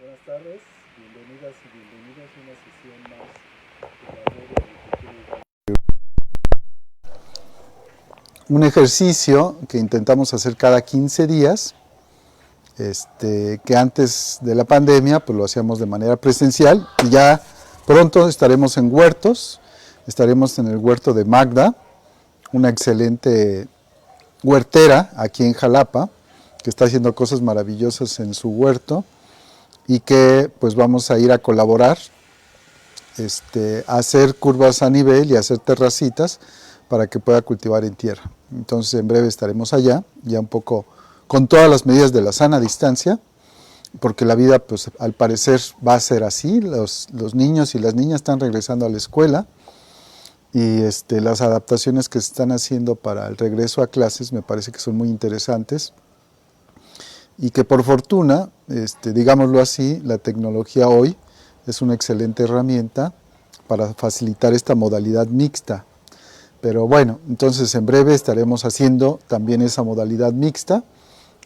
Buenas tardes, bienvenidas y bienvenidos a una sesión más de la red de agricultura urbana. Un ejercicio que intentamos hacer cada 15 días, que antes de la pandemia pues lo hacíamos de manera presencial y ya pronto estaremos en huertos, estaremos en el huerto de Magda, una excelente huertera aquí en Jalapa, que está haciendo cosas maravillosas en su huerto y que pues vamos a ir a colaborar, a hacer curvas a nivel y a hacer terracitas para que pueda cultivar en tierra. Entonces en breve estaremos allá, ya un poco con todas las medidas de la sana distancia, porque la vida pues al parecer va a ser así, los niños y las niñas están regresando a la escuela y las adaptaciones que se están haciendo para el regreso a clases me parece que son muy interesantes y que por fortuna, digámoslo así, la tecnología hoy es una excelente herramienta para facilitar esta modalidad mixta. Pero bueno, entonces en breve estaremos haciendo también esa modalidad mixta,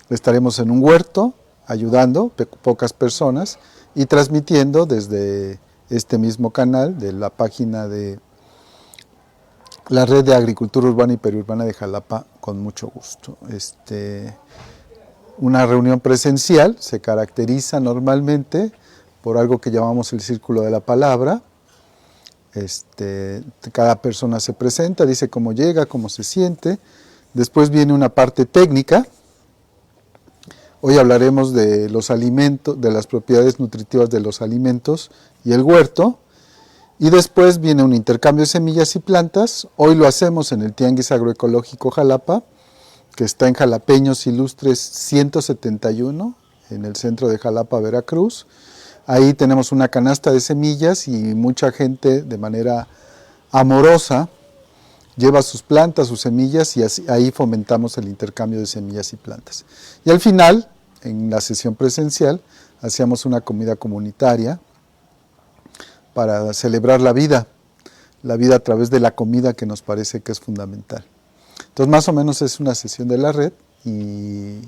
estaremos en un huerto ayudando, pocas personas, y transmitiendo desde este mismo canal de la página de la Red de Agricultura Urbana y Periurbana de Jalapa con mucho gusto. Una reunión presencial se caracteriza normalmente por algo que llamamos el círculo de la palabra. Cada persona se presenta, dice cómo llega, cómo se siente. Después viene una parte técnica. Hoy hablaremos de los alimentos, de las propiedades nutritivas de los alimentos y el huerto. Y después viene un intercambio de semillas y plantas. Hoy lo hacemos en el Tianguis Agroecológico Jalapa, que está en Jalapeños Ilustres 171, en el centro de Jalapa, Veracruz. Ahí tenemos una canasta de semillas y mucha gente de manera amorosa lleva sus plantas, sus semillas y así, ahí fomentamos el intercambio de semillas y plantas. Y al final, en la sesión presencial, hacíamos una comida comunitaria para celebrar la vida a través de la comida que nos parece que es fundamental. Entonces más o menos es una sesión de la red y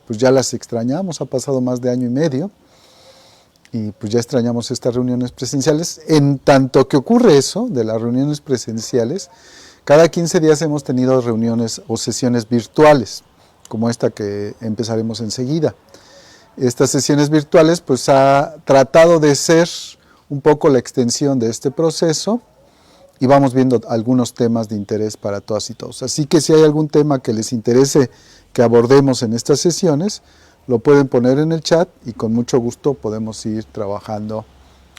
pues ya las extrañamos, ha pasado más de año y medio. Y pues ya extrañamos estas reuniones presenciales. En tanto que ocurre eso, de las reuniones presenciales, cada 15 días hemos tenido reuniones o sesiones virtuales, como esta que empezaremos enseguida. Estas sesiones virtuales pues ha tratado de ser un poco la extensión de este proceso y vamos viendo algunos temas de interés para todas y todos. Así que si hay algún tema que les interese que abordemos en estas sesiones, lo pueden poner en el chat y con mucho gusto podemos ir trabajando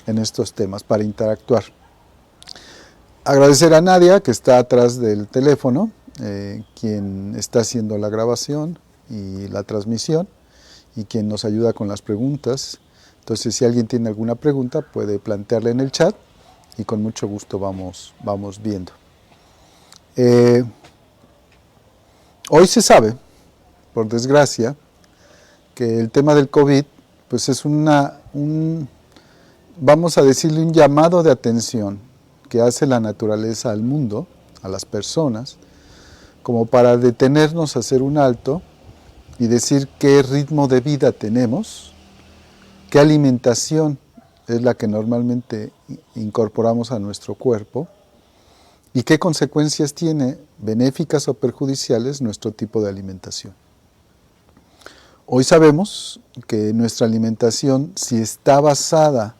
en estos temas para interactuar. Agradecer a Nadia, que está atrás del teléfono, quien está haciendo la grabación y la transmisión y quien nos ayuda con las preguntas. Entonces, si alguien tiene alguna pregunta, puede plantearla en el chat y con mucho gusto vamos viendo. Hoy se sabe, por desgracia, que el tema del COVID pues es vamos a decirle, un llamado de atención que hace la naturaleza al mundo, a las personas, como para detenernos a hacer un alto y decir qué ritmo de vida tenemos, qué alimentación es la que normalmente incorporamos a nuestro cuerpo y qué consecuencias tiene, benéficas o perjudiciales, nuestro tipo de alimentación. Hoy sabemos que nuestra alimentación, si está basada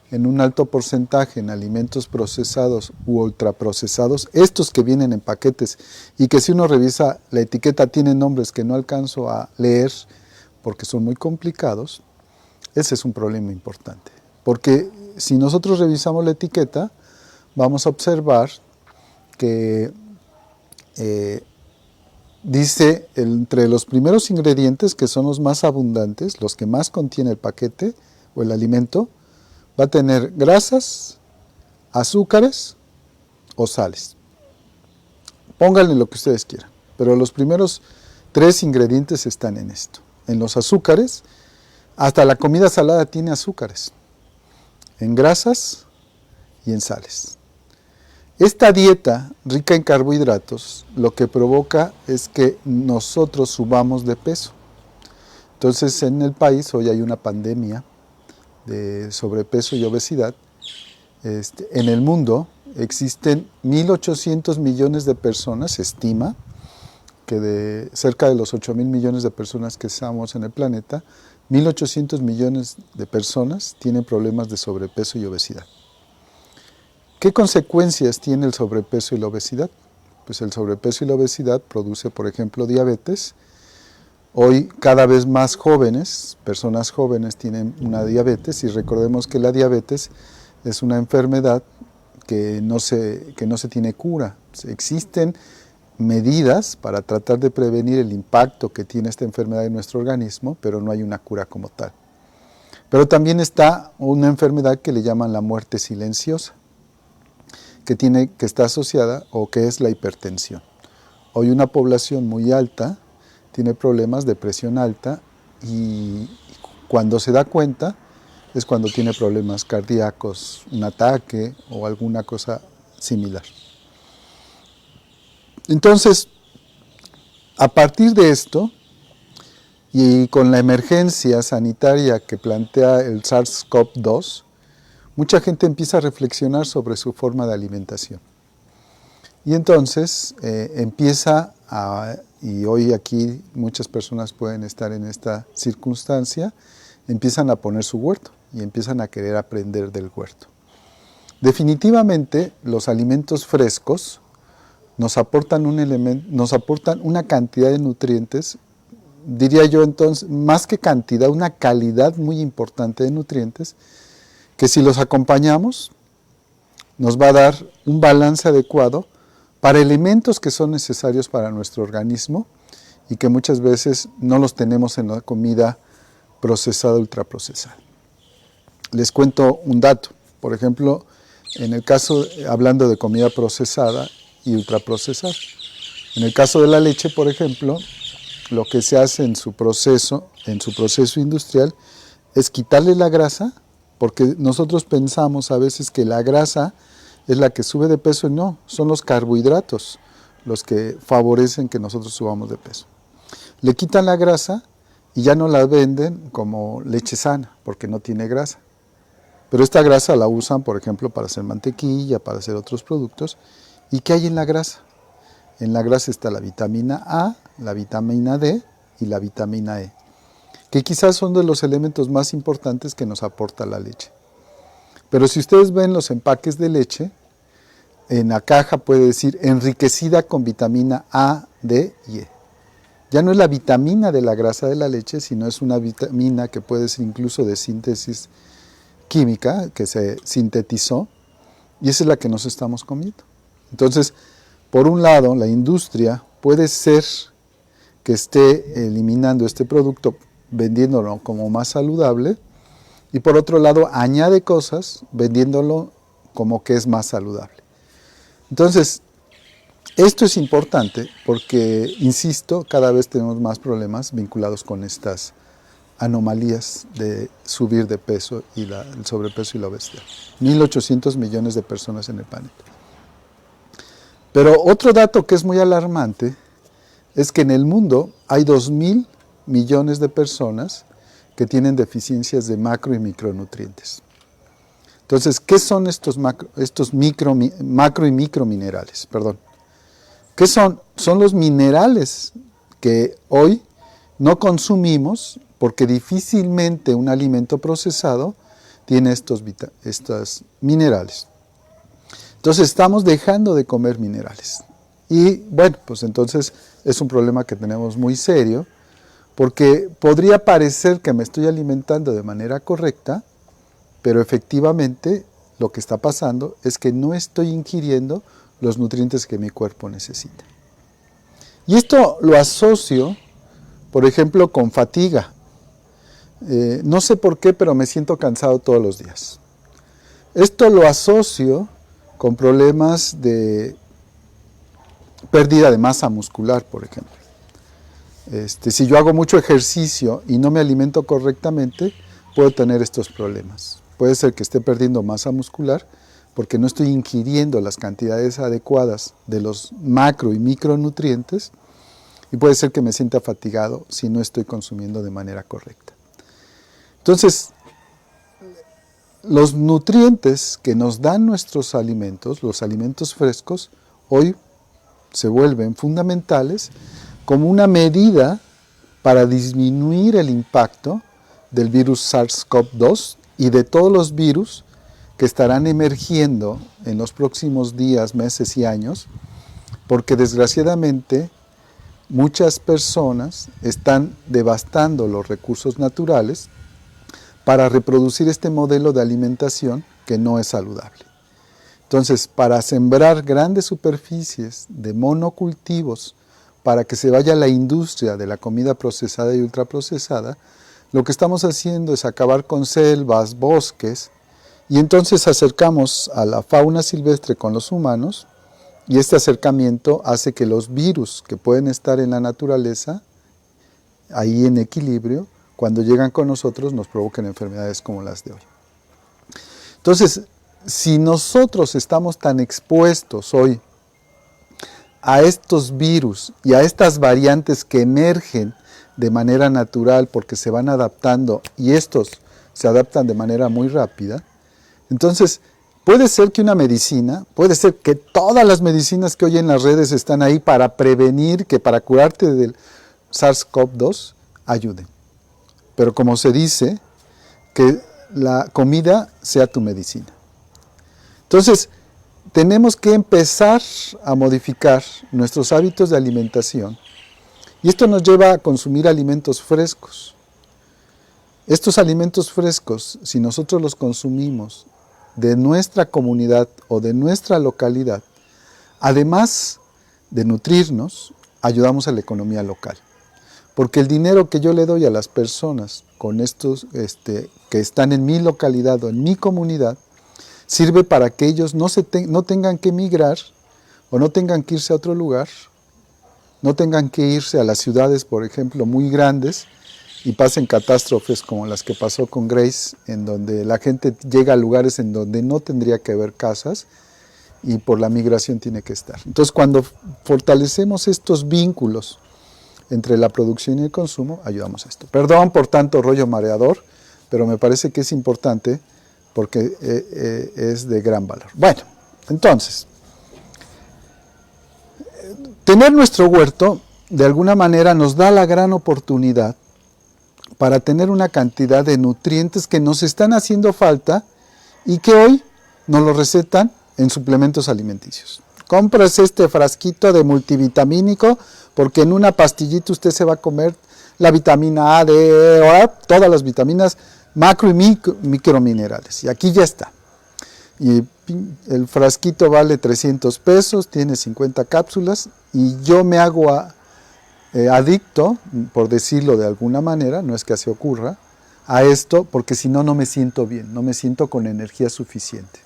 en un alto porcentaje en alimentos procesados u ultraprocesados, estos que vienen en paquetes y que si uno revisa la etiqueta tienen nombres que no alcanzo a leer porque son muy complicados, ese es un problema importante. Porque si nosotros revisamos la etiqueta, vamos a observar que dice entre los primeros ingredientes, que son los más abundantes, los que más contiene el paquete o el alimento, va a tener grasas, azúcares o sales. Pónganle lo que ustedes quieran, pero los primeros 3 ingredientes están en esto. En los azúcares, hasta la comida salada tiene azúcares, en grasas y en sales. Esta dieta rica en carbohidratos lo que provoca es que nosotros subamos de peso. Entonces en el país hoy hay una pandemia de sobrepeso y obesidad, en el mundo existen 1.800 millones de personas, se estima, que de cerca de los 8.000 millones de personas que estamos en el planeta, 1.800 millones de personas tienen problemas de sobrepeso y obesidad. ¿Qué consecuencias tiene el sobrepeso y la obesidad? Pues el sobrepeso y la obesidad produce, por ejemplo, diabetes. Hoy cada vez más jóvenes, personas jóvenes tienen una diabetes, y recordemos que la diabetes es una enfermedad que no se tiene cura. Existen medidas para tratar de prevenir el impacto que tiene esta enfermedad en nuestro organismo, pero no hay una cura como tal. Pero también está una enfermedad que le llaman la muerte silenciosa, que está asociada o que es la hipertensión. Hoy una población muy alta tiene problemas de presión alta, y cuando se da cuenta es cuando tiene problemas cardíacos, un ataque o alguna cosa similar. Entonces, a partir de esto, y con la emergencia sanitaria que plantea el SARS-CoV-2, mucha gente empieza a reflexionar sobre su forma de alimentación. Y entonces y hoy aquí muchas personas pueden estar en esta circunstancia, empiezan a poner su huerto y empiezan a querer aprender del huerto. Definitivamente los alimentos frescos nos aportan una cantidad de nutrientes, diría yo entonces, más que cantidad, una calidad muy importante de nutrientes, que si los acompañamos nos va a dar un balance adecuado para elementos que son necesarios para nuestro organismo y que muchas veces no los tenemos en la comida procesada, ultraprocesada. Les cuento un dato. Por ejemplo, en el caso, hablando de comida procesada y ultraprocesada, en el caso de la leche, por ejemplo, lo que se hace en su proceso industrial es quitarle la grasa, porque nosotros pensamos a veces que la grasa es la que sube de peso, y no, son los carbohidratos los que favorecen que nosotros subamos de peso. Le quitan la grasa y ya no la venden como leche sana, porque no tiene grasa. Pero esta grasa la usan, por ejemplo, para hacer mantequilla, para hacer otros productos. ¿Y qué hay en la grasa? En la grasa está la vitamina A, la vitamina D y la vitamina E, que quizás son de los elementos más importantes que nos aporta la leche. Pero si ustedes ven los empaques de leche, en la caja puede decir enriquecida con vitamina A, D y E. Ya no es la vitamina de la grasa de la leche, sino es una vitamina que puede ser incluso de síntesis química, que se sintetizó, y esa es la que nos estamos comiendo. Entonces, por un lado, la industria puede ser que esté eliminando este producto, vendiéndolo como más saludable, y por otro lado, añade cosas vendiéndolo como que es más saludable. Entonces, esto es importante porque, insisto, cada vez tenemos más problemas vinculados con estas anomalías de subir de peso y el sobrepeso y la obesidad. 1.800 millones de personas en el planeta. Pero otro dato que es muy alarmante es que en el mundo hay 2.000 millones de personas que tienen deficiencias de macro y micronutrientes. Entonces, ¿qué son estos macro y microminerales? ¿Qué son? Son los minerales que hoy no consumimos porque difícilmente un alimento procesado tiene estos minerales. Entonces estamos dejando de comer minerales. Y bueno, pues entonces es un problema que tenemos muy serio, porque podría parecer que me estoy alimentando de manera correcta, pero efectivamente lo que está pasando es que no estoy ingiriendo los nutrientes que mi cuerpo necesita. Y esto lo asocio, por ejemplo, con fatiga. No sé por qué, pero me siento cansado todos los días. Esto lo asocio con problemas de pérdida de masa muscular, por ejemplo. Si yo hago mucho ejercicio y no me alimento correctamente, puedo tener estos problemas. Puede ser que esté perdiendo masa muscular porque no estoy ingiriendo las cantidades adecuadas de los macro y micronutrientes, y puede ser que me sienta fatigado si no estoy consumiendo de manera correcta. Entonces, los nutrientes que nos dan nuestros alimentos, los alimentos frescos, hoy se vuelven fundamentales como una medida para disminuir el impacto del virus SARS-CoV-2 y de todos los virus que estarán emergiendo en los próximos días, meses y años, porque desgraciadamente muchas personas están devastando los recursos naturales para reproducir este modelo de alimentación que no es saludable. Entonces, para sembrar grandes superficies de monocultivos, para que se vaya la industria de la comida procesada y ultraprocesada, lo que estamos haciendo es acabar con selvas, bosques, y entonces acercamos a la fauna silvestre con los humanos, y este acercamiento hace que los virus que pueden estar en la naturaleza, ahí en equilibrio, cuando llegan con nosotros nos provoquen enfermedades como las de hoy. Entonces, si nosotros estamos tan expuestos hoy a estos virus y a estas variantes que emergen de manera natural porque se van adaptando y estos se adaptan de manera muy rápida, entonces puede ser que una medicina, puede ser que todas las medicinas que hoy en las redes están ahí para prevenir, que para curarte del SARS-CoV-2 ayuden. Pero como se dice, que la comida sea tu medicina. Entonces, tenemos que empezar a modificar nuestros hábitos de alimentación y esto nos lleva a consumir alimentos frescos. Estos alimentos frescos, si nosotros los consumimos de nuestra comunidad o de nuestra localidad, además de nutrirnos, ayudamos a la economía local. Porque el dinero que yo le doy a las personas con estos que están en mi localidad o en mi comunidad, sirve para que ellos no tengan que emigrar o no tengan que irse a otro lugar, no tengan que irse a las ciudades, por ejemplo, muy grandes y pasen catástrofes como las que pasó con Grace, en donde la gente llega a lugares en donde no tendría que haber casas y por la migración tiene que estar. Entonces, cuando fortalecemos estos vínculos entre la producción y el consumo, ayudamos a esto. Perdón por tanto rollo mareador, pero me parece que es importante porque es de gran valor. Bueno, entonces, tener nuestro huerto de alguna manera nos da la gran oportunidad para tener una cantidad de nutrientes que nos están haciendo falta y que hoy nos lo recetan en suplementos alimenticios. Compras este frasquito de multivitamínico porque en una pastillita usted se va a comer la vitamina A, D, E, todas las vitaminas, macro y microminerales. Y aquí ya está. Y el frasquito vale 300 pesos, tiene 50 cápsulas y yo me hago adicto, por decirlo de alguna manera, no es que así ocurra, a esto porque si no, no me siento bien, no me siento con energía suficiente.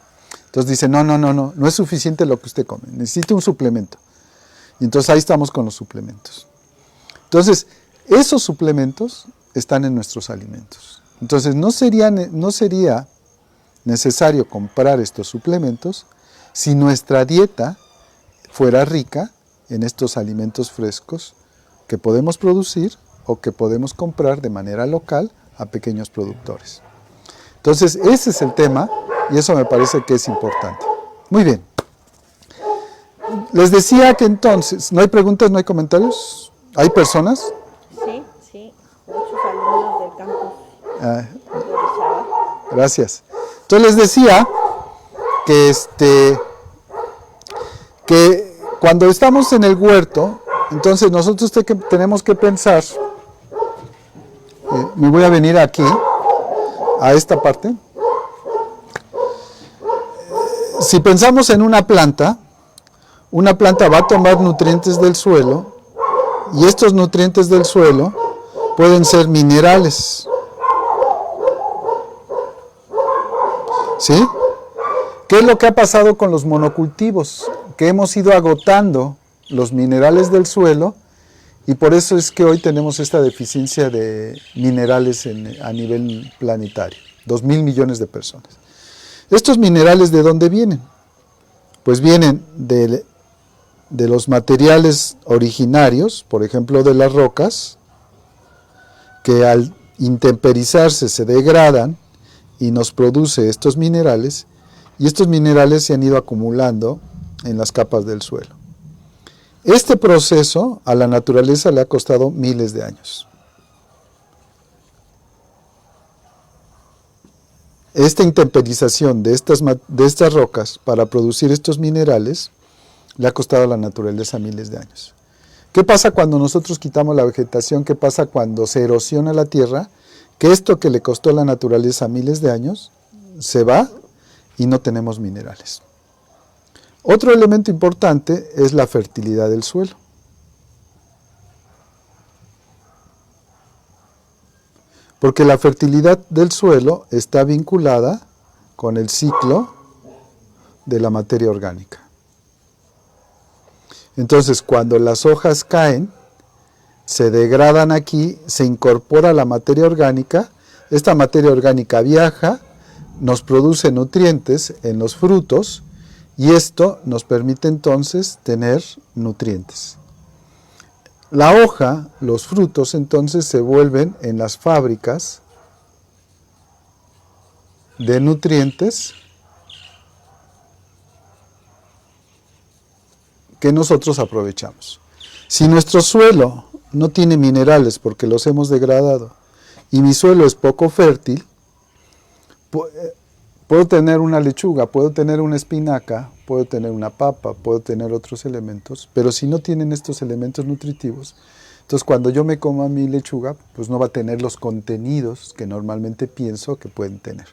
Entonces dice, no es suficiente lo que usted come, necesita un suplemento. Y entonces ahí estamos con los suplementos. Entonces, esos suplementos están en nuestros alimentos. Entonces, no sería necesario comprar estos suplementos si nuestra dieta fuera rica en estos alimentos frescos que podemos producir o que podemos comprar de manera local a pequeños productores. Entonces, ese es el tema y eso me parece que es importante. Muy bien. Les decía que entonces, ¿no hay preguntas, no hay comentarios? ¿Hay personas? Sí, muchos alumnos del campus de Orizaba. Gracias. Entonces les decía que cuando estamos en el huerto, entonces nosotros tenemos que pensar, me voy a venir aquí, a esta parte. Si pensamos en una planta va a tomar nutrientes del suelo y estos nutrientes del suelo pueden ser minerales. ¿Sí? ¿Qué es lo que ha pasado con los monocultivos? Que hemos ido agotando los minerales del suelo y por eso es que hoy tenemos esta deficiencia de minerales a nivel planetario, 2.000 millones de personas. ¿Estos minerales de dónde vienen? Pues vienen de los materiales originarios, por ejemplo de las rocas, que al intemperizarse se degradan y nos produce estos minerales, y estos minerales se han ido acumulando en las capas del suelo. Este proceso a la naturaleza le ha costado miles de años. Esta intemperización de estas rocas para producir estos minerales le ha costado a la naturaleza miles de años. ¿Qué pasa cuando nosotros quitamos la vegetación? ¿Qué pasa cuando se erosiona la tierra? Que esto que le costó a la naturaleza miles de años se va y no tenemos minerales. Otro elemento importante es la fertilidad del suelo. Porque la fertilidad del suelo está vinculada con el ciclo de la materia orgánica. Entonces, cuando las hojas caen, se degradan aquí, se incorpora la materia orgánica, esta materia orgánica viaja, nos produce nutrientes en los frutos, y esto nos permite entonces tener nutrientes. La hoja, los frutos, entonces se vuelven en las fábricas de nutrientes que nosotros aprovechamos. Si nuestro suelo no tiene minerales porque los hemos degradado y mi suelo es poco fértil, puedo tener una lechuga, puedo tener una espinaca, puedo tener una papa, puedo tener otros elementos, pero si no tienen estos elementos nutritivos, entonces cuando yo me coma mi lechuga, pues no va a tener los contenidos que normalmente pienso que pueden tener.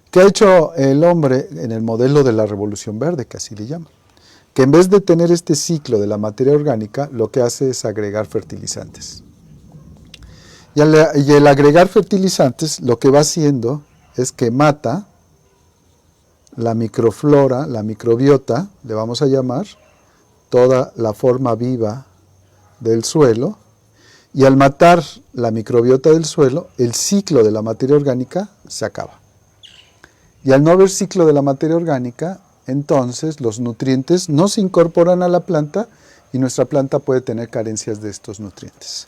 ¿Qué ha hecho el hombre en el modelo de la Revolución Verde, que así le llaman? Que en vez de tener este ciclo de la materia orgánica, lo que hace es agregar fertilizantes. Y el agregar fertilizantes lo que va haciendo es que mata la microflora, la microbiota, le vamos a llamar, toda la forma viva del suelo, y al matar la microbiota del suelo, el ciclo de la materia orgánica se acaba. Y al no haber ciclo de la materia orgánica, entonces los nutrientes no se incorporan a la planta y nuestra planta puede tener carencias de estos nutrientes.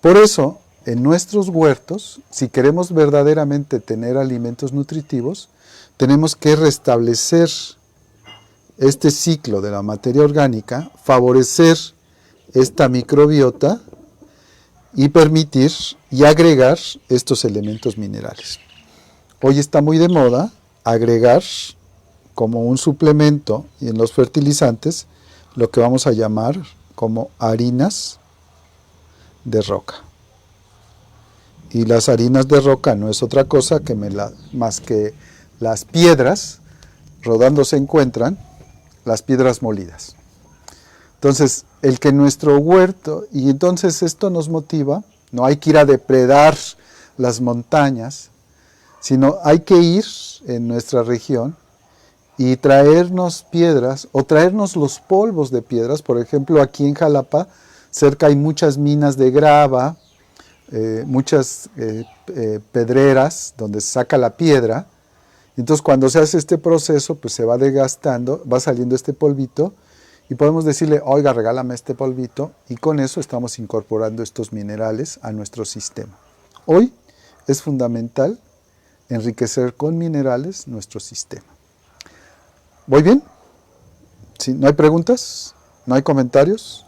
Por eso, en nuestros huertos, si queremos verdaderamente tener alimentos nutritivos, tenemos que restablecer este ciclo de la materia orgánica, favorecer esta microbiota y permitir y agregar estos elementos minerales. Hoy está muy de moda agregar como un suplemento y en los fertilizantes lo que vamos a llamar como harinas de roca. Y las harinas de roca no es otra cosa que más que las piedras rodando se encuentran, las piedras molidas. Entonces, el que nuestro huerto, y entonces esto nos motiva, no hay que ir a depredar las montañas, sino hay que ir en nuestra región y traernos piedras o traernos los polvos de piedras. Por ejemplo, aquí en Jalapa, cerca hay muchas minas de grava, muchas pedreras donde se saca la piedra. Entonces cuando se hace este proceso, pues se va desgastando, va saliendo este polvito y podemos decirle, oiga, regálame este polvito, y con eso estamos incorporando estos minerales a nuestro sistema. Hoy es fundamental enriquecer con minerales nuestro sistema. ¿Voy bien? ¿Sí? ¿No hay preguntas? ¿No hay comentarios?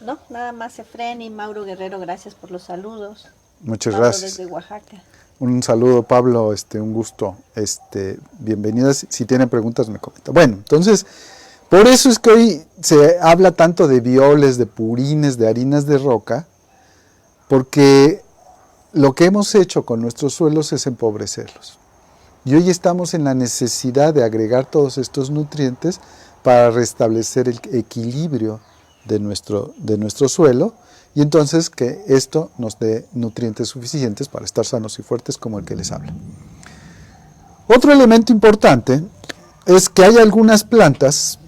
No, nada más Efren y Mauro Guerrero, gracias por los saludos. Muchas Pablo gracias. Desde Oaxaca. Un saludo, Pablo, un gusto. Bienvenidas. Si tienen preguntas, me comentan. Bueno, entonces, por eso es que hoy se habla tanto de violes, de purines, de harinas de roca, porque lo que hemos hecho con nuestros suelos es empobrecerlos. Y hoy estamos en la necesidad de agregar todos estos nutrientes para restablecer el equilibrio de nuestro suelo, y entonces que esto nos dé nutrientes suficientes para estar sanos y fuertes como el que les habla. Otro elemento importante es que hay algunas plantas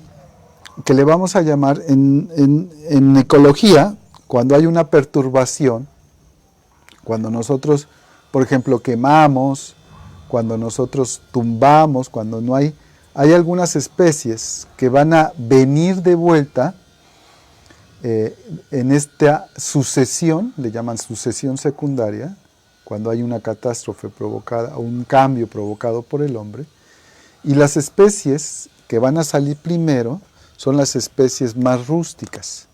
que le vamos a llamar en ecología, cuando hay una perturbación, cuando nosotros, por ejemplo, quemamos, cuando nosotros tumbamos, cuando no hay algunas especies que van a venir de vuelta en esta sucesión, le llaman sucesión secundaria, cuando hay una catástrofe provocada, o un cambio provocado por el hombre. Y las especies que van a salir primero son las especies más rústicas.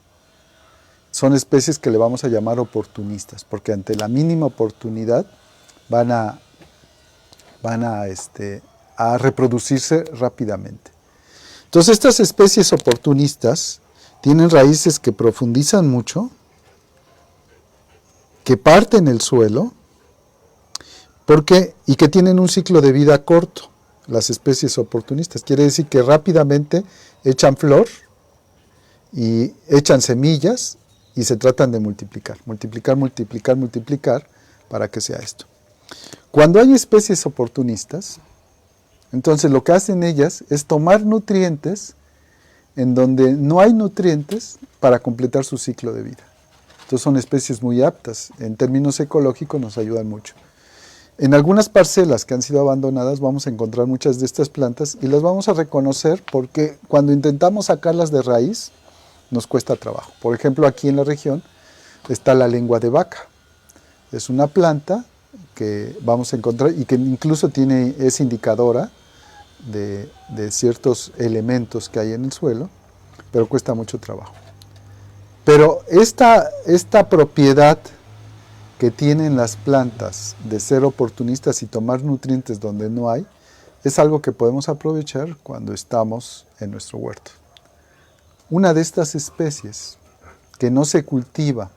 Son especies que le vamos a llamar oportunistas, porque ante la mínima oportunidad van a reproducirse rápidamente. Entonces estas especies oportunistas tienen raíces que profundizan mucho, que parten el suelo, y que tienen un ciclo de vida corto. Las especies oportunistas quiere decir que rápidamente echan flor y echan semillas y se tratan de multiplicar para que sea esto. Cuando hay especies oportunistas, entonces lo que hacen ellas es tomar nutrientes en donde no hay nutrientes para completar su ciclo de vida. Entonces son especies muy aptas, en términos ecológicos nos ayudan mucho. En algunas parcelas que han sido abandonadas vamos a encontrar muchas de estas plantas y las vamos a reconocer porque cuando intentamos sacarlas de raíz nos cuesta trabajo. Por ejemplo, aquí en la región está la lengua de vaca. Es una planta que vamos a encontrar y que incluso es indicadora de ciertos elementos que hay en el suelo, pero cuesta mucho trabajo. Pero esta propiedad que tienen las plantas de ser oportunistas y tomar nutrientes donde no hay, es algo que podemos aprovechar cuando estamos en nuestro huerto. Una de estas especies que no se cultiva,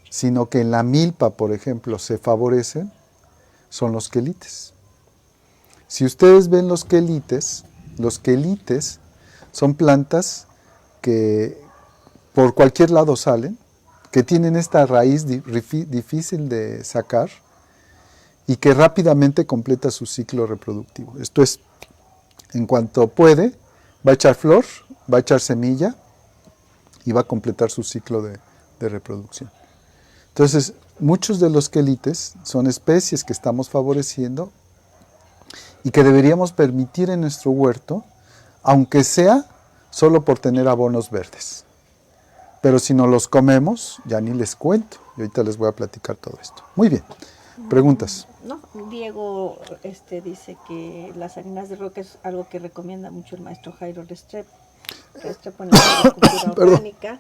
sino que en la milpa, por ejemplo, se favorecen, son los quelites. Si ustedes ven los quelites son plantas que por cualquier lado salen, que tienen esta raíz difícil de sacar y que rápidamente completa su ciclo reproductivo. Esto es, en cuanto puede, va a echar flor, va a echar semilla y va a completar su ciclo de reproducción. Entonces, muchos de los quelites son especies que estamos favoreciendo y que deberíamos permitir en nuestro huerto, aunque sea solo por tener abonos verdes. Pero si no los comemos, ya ni les cuento. Y ahorita les voy a platicar todo esto. Muy bien. ¿Preguntas? No, Diego dice que las harinas de roca es algo que recomienda mucho el maestro Jairo Restrepo. Restrepo en la agricultura orgánica.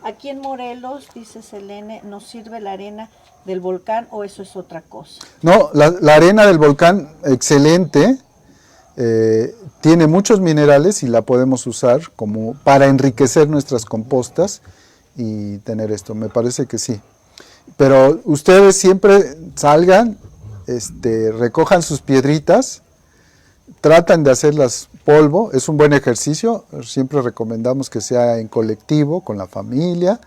Aquí en Morelos, dice Selene, ¿nos sirve la arena del volcán o eso es otra cosa? No, la arena del volcán, excelente. Tiene muchos minerales y la podemos usar como para enriquecer nuestras compostas y tener esto, me parece que sí. Pero ustedes siempre salgan, recojan sus piedritas, tratan de hacerlas polvo, es un buen ejercicio, siempre recomendamos que sea en colectivo, con la familia,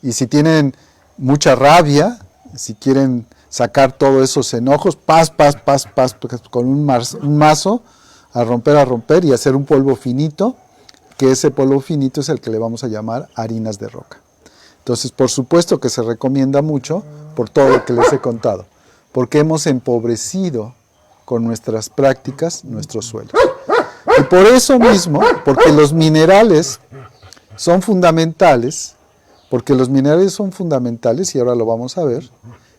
y si tienen mucha rabia, si quieren sacar todos esos enojos, con un mazo, a romper y hacer un polvo finito, que ese polvo finito es el que le vamos a llamar harinas de roca. Entonces, por supuesto que se recomienda mucho por todo lo que les he contado, porque hemos empobrecido con nuestras prácticas nuestro suelo. Y por eso mismo, porque los minerales son fundamentales, y ahora lo vamos a ver,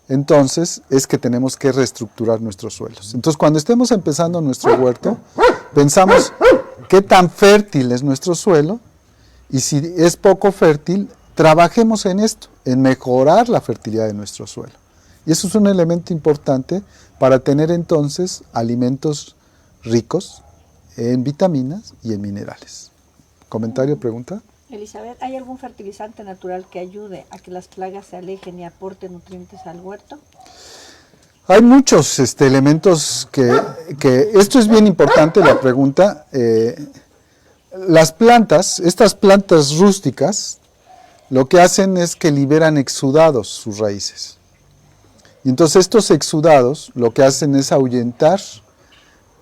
entonces es que tenemos que reestructurar nuestros suelos. Entonces, cuando estemos empezando nuestro huerto, pensamos qué tan fértil es nuestro suelo, y si es poco fértil, trabajemos en esto, en mejorar la fertilidad de nuestro suelo. Y eso es un elemento importante para tener entonces alimentos ricos en vitaminas y en minerales. ¿Comentario, pregunta? Elizabeth, ¿hay algún fertilizante natural que ayude a que las plagas se alejen y aporte nutrientes al huerto? Hay muchos elementos que... Esto es bien importante, la pregunta. Las plantas, estas plantas rústicas, lo que hacen es que liberan exudados sus raíces. Y entonces estos exudados lo que hacen es ahuyentar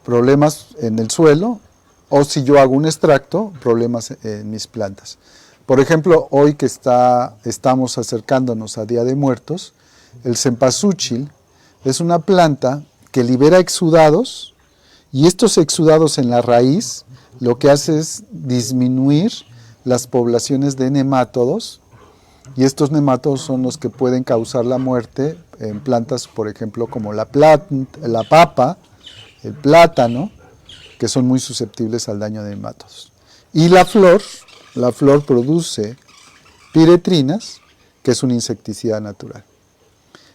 problemas en el suelo, o si yo hago un extracto, problemas en mis plantas. Por ejemplo, hoy que estamos acercándonos a Día de Muertos, el cempasúchil es una planta que libera exudados, y estos exudados en la raíz lo que hace es disminuir las poblaciones de nemátodos, y estos nemátodos son los que pueden causar la muerte en plantas, por ejemplo, como la papa, el plátano, que son muy susceptibles al daño de nematodos. Y la flor produce piretrinas, que es un insecticida natural.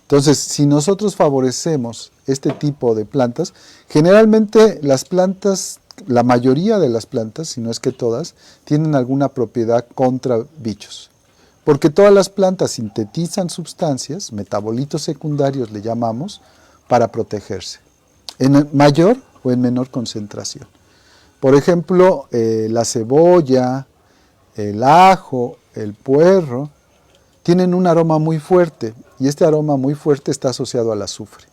Entonces, si nosotros favorecemos este tipo de plantas, generalmente las plantas, la mayoría de las plantas, si no es que todas, tienen alguna propiedad contra bichos. Porque todas las plantas sintetizan sustancias, metabolitos secundarios le llamamos, para protegerse, en mayor o en menor concentración. Por ejemplo, la cebolla, el ajo, el puerro, tienen un aroma muy fuerte y este aroma muy fuerte está asociado al azufre.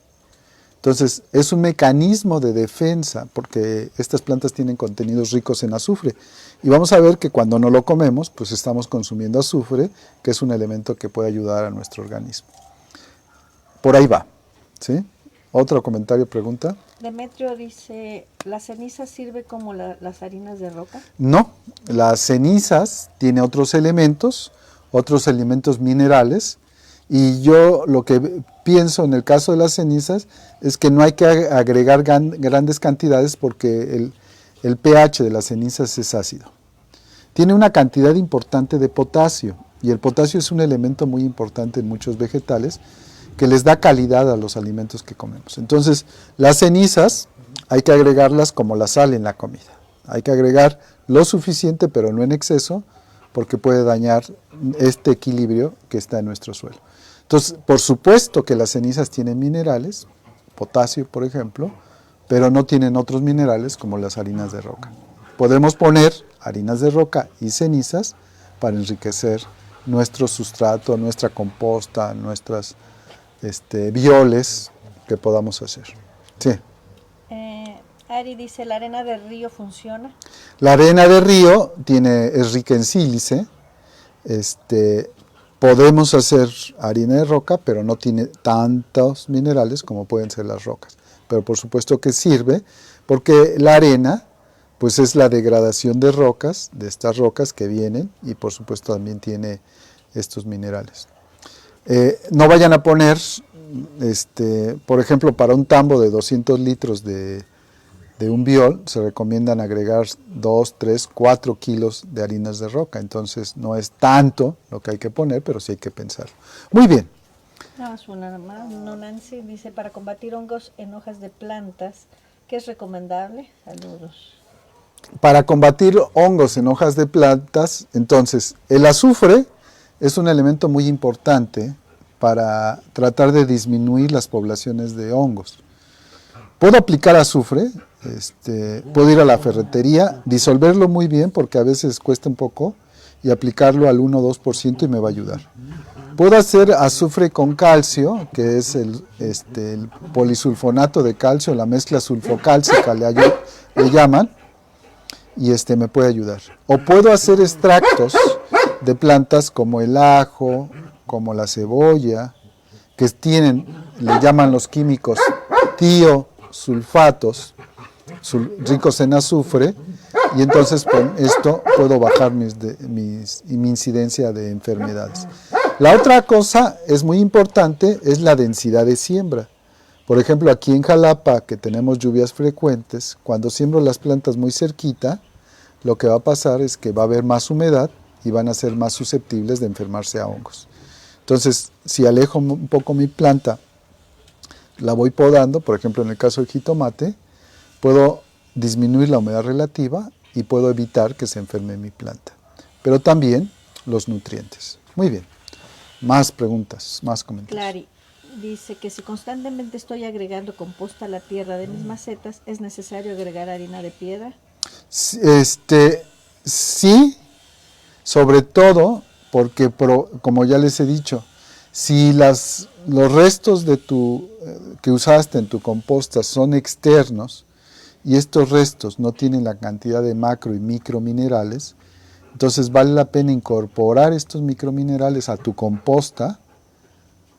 Entonces, es un mecanismo de defensa porque estas plantas tienen contenidos ricos en azufre. Y vamos a ver que cuando no lo comemos, pues estamos consumiendo azufre, que es un elemento que puede ayudar a nuestro organismo. Por ahí va, ¿sí? ¿Otro comentario, pregunta? Demetrio dice, ¿la ceniza sirve como las harinas de roca? No, las cenizas tienen otros elementos minerales, y yo lo que pienso en el caso de las cenizas es que no hay que agregar grandes cantidades porque el pH de las cenizas es ácido. Tiene una cantidad importante de potasio, y el potasio es un elemento muy importante en muchos vegetales que les da calidad a los alimentos que comemos. Entonces, las cenizas hay que agregarlas como la sal en la comida. Hay que agregar lo suficiente, pero no en exceso, porque puede dañar este equilibrio que está en nuestro suelo. Entonces, por supuesto que las cenizas tienen minerales, potasio por ejemplo, pero no tienen otros minerales como las harinas de roca. Podemos poner harinas de roca y cenizas para enriquecer nuestro sustrato, nuestra composta, nuestras bioles que podamos hacer. Sí. Ari dice, ¿la arena de río funciona? La arena de río es rica en sílice. Podemos hacer harina de roca, pero no tiene tantos minerales como pueden ser las rocas. Pero por supuesto que sirve, porque la arena pues es la degradación de rocas, de estas rocas que vienen, y por supuesto también tiene estos minerales. No vayan a poner, por ejemplo, para un tambo de 200 litros de un biol, se recomiendan agregar 2, 3, 4 kilos de harinas de roca. Entonces no es tanto lo que hay que poner, pero sí hay que pensarlo. Muy bien. Nada más. No, Nancy dice, para combatir hongos en hojas de plantas, ¿qué es recomendable? Saludos. Para combatir hongos en hojas de plantas, entonces, el azufre es un elemento muy importante para tratar de disminuir las poblaciones de hongos. Puedo aplicar azufre, puedo ir a la ferretería, disolverlo muy bien porque a veces cuesta un poco, y aplicarlo al 1 o 2% y me va a ayudar. Puedo hacer azufre con calcio, que es el polisulfonato de calcio, la mezcla sulfocálcica le llaman, y me puede ayudar. O puedo hacer extractos de plantas como el ajo, como la cebolla, que le llaman los químicos tiosulfatos, ricos en azufre, y entonces con esto puedo bajar mi incidencia de enfermedades. La otra cosa es muy importante, es la densidad de siembra. Por ejemplo, aquí en Jalapa, que tenemos lluvias frecuentes, cuando siembro las plantas muy cerquita, lo que va a pasar es que va a haber más humedad y van a ser más susceptibles de enfermarse a hongos. Entonces, si alejo un poco mi planta, la voy podando, por ejemplo en el caso del jitomate, puedo disminuir la humedad relativa y puedo evitar que se enferme mi planta. Pero también los nutrientes. Muy bien. Más preguntas, más comentarios. Clary dice que si constantemente estoy agregando composta a la tierra de mis macetas, ¿es necesario agregar harina de piedra? Sí, sobre todo porque, como ya les he dicho, si los restos que usaste en tu composta son externos y estos restos no tienen la cantidad de macro y microminerales, entonces vale la pena incorporar estos microminerales a tu composta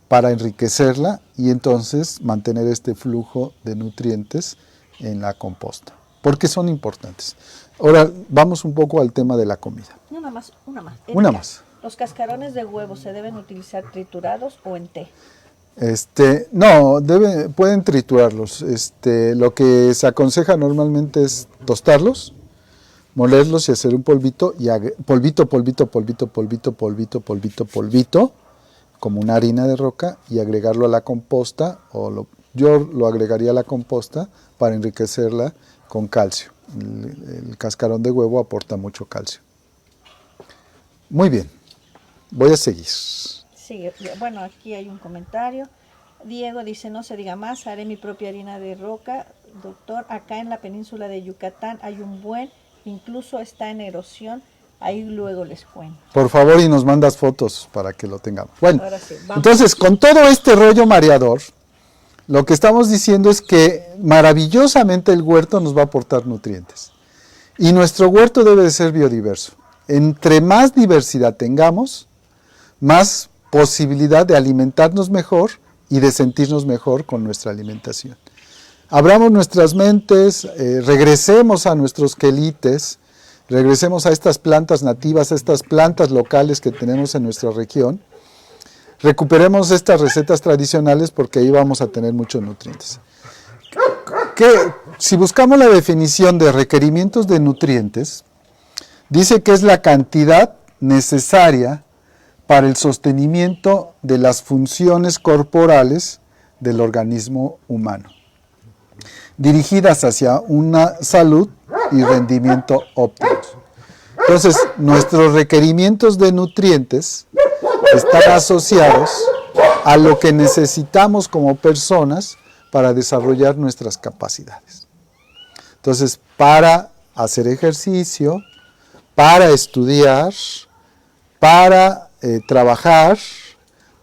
para enriquecerla y entonces mantener este flujo de nutrientes en la composta, porque son importantes. Ahora vamos un poco al tema de la comida. Una más. Una más. ¿Los cascarones de huevo se deben utilizar triturados o en té? No, pueden triturarlos. Lo que se aconseja normalmente es tostarlos, molerlos y hacer un polvito, polvito, como una harina de roca, y agregarlo a la composta, yo lo agregaría a la composta para enriquecerla con calcio. El cascarón de huevo aporta mucho calcio. Muy bien, voy a seguir. Sí, bueno, aquí hay un comentario. Diego dice, no se diga más, haré mi propia harina de roca. Doctor, acá en la península de Yucatán hay un buen, incluso está en erosión, ahí luego les cuento. Por favor, y nos mandas fotos para que lo tengamos. Bueno, Ahora sí, entonces, con todo este rollo mareador, lo que estamos diciendo es que maravillosamente el huerto nos va a aportar nutrientes. Y nuestro huerto debe de ser biodiverso. Entre más diversidad tengamos, más posibilidad de alimentarnos mejor y de sentirnos mejor con nuestra alimentación. Abramos nuestras mentes, regresemos a nuestros quelites, regresemos a estas plantas nativas, a estas plantas locales que tenemos en nuestra región. Recuperemos estas recetas tradicionales porque ahí vamos a tener muchos nutrientes. Si buscamos la definición de requerimientos de nutrientes, dice que es la cantidad necesaria para el sostenimiento de las funciones corporales del organismo humano, dirigidas hacia una salud y rendimiento óptimos. Entonces, nuestros requerimientos de nutrientes están asociados a lo que necesitamos como personas para desarrollar nuestras capacidades. Entonces, para hacer ejercicio, para estudiar, para trabajar,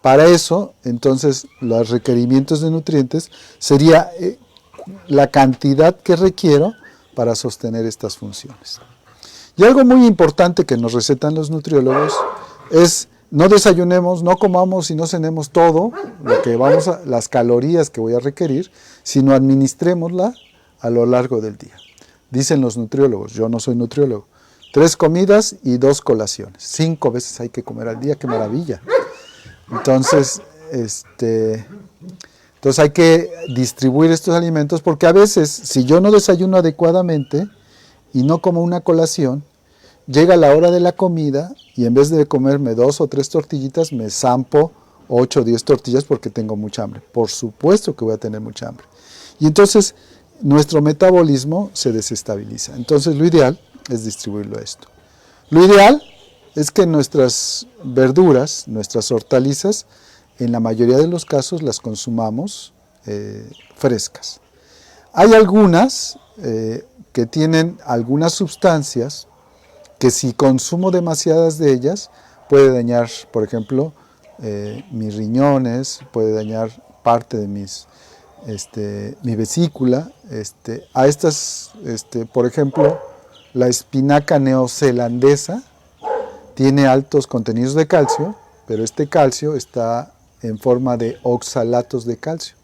para eso, entonces los requerimientos de nutrientes sería la cantidad que requiero para sostener estas funciones. Y algo muy importante que nos recetan los nutriólogos es no desayunemos, no comamos y no cenemos todo las calorías que voy a requerir, sino administrémosla a lo largo del día. Dicen los nutriólogos, yo no soy nutriólogo, 3 comidas y 2 colaciones. 5 veces hay que comer al día, qué maravilla. Entonces hay que distribuir estos alimentos porque a veces, si yo no desayuno adecuadamente y no como una colación, llega la hora de la comida y en vez de comerme 2 o 3 tortillitas, me zampo 8 o 10 tortillas porque tengo mucha hambre. Por supuesto que voy a tener mucha hambre. Y entonces nuestro metabolismo se desestabiliza. Entonces lo ideal es distribuirlo a esto. Lo ideal es que nuestras verduras, nuestras hortalizas, en la mayoría de los casos las consumamos frescas. Hay algunas que tienen algunas sustancias que si consumo demasiadas de ellas puede dañar, por ejemplo, mis riñones, puede dañar parte de mi vesícula. A estas, por ejemplo, la espinaca neozelandesa tiene altos contenidos de calcio, pero este calcio está en forma de oxalatos de calcio.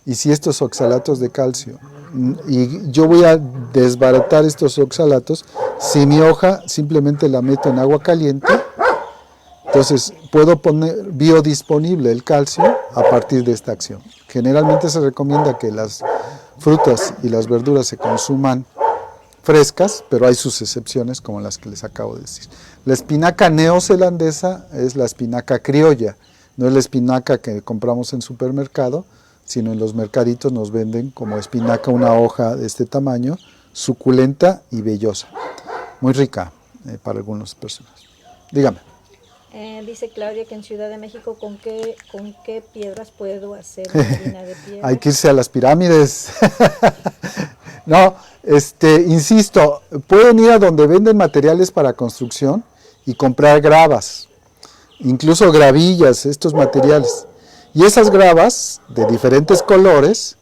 Y si estos oxalatos de calcio, y yo voy a desbaratar estos oxalatos, si mi hoja simplemente la meto en agua caliente, entonces puedo poner biodisponible el calcio a partir de esta acción. Generalmente se recomienda que las frutas y las verduras se consuman frescas, pero hay sus excepciones como las que les acabo de decir. La espinaca neozelandesa es la espinaca criolla, no es la espinaca que compramos en supermercado, sino en los mercaditos nos venden como espinaca una hoja de este tamaño, suculenta y vellosa. Muy rica para algunas personas. Dígame. Dice Claudia que en Ciudad de México, ¿con qué piedras puedo hacer harina de piedra? Hay que irse a las pirámides. No, insisto, pueden ir a donde venden materiales para construcción y comprar gravas, incluso gravillas, estos materiales. Y esas gravas de diferentes colores,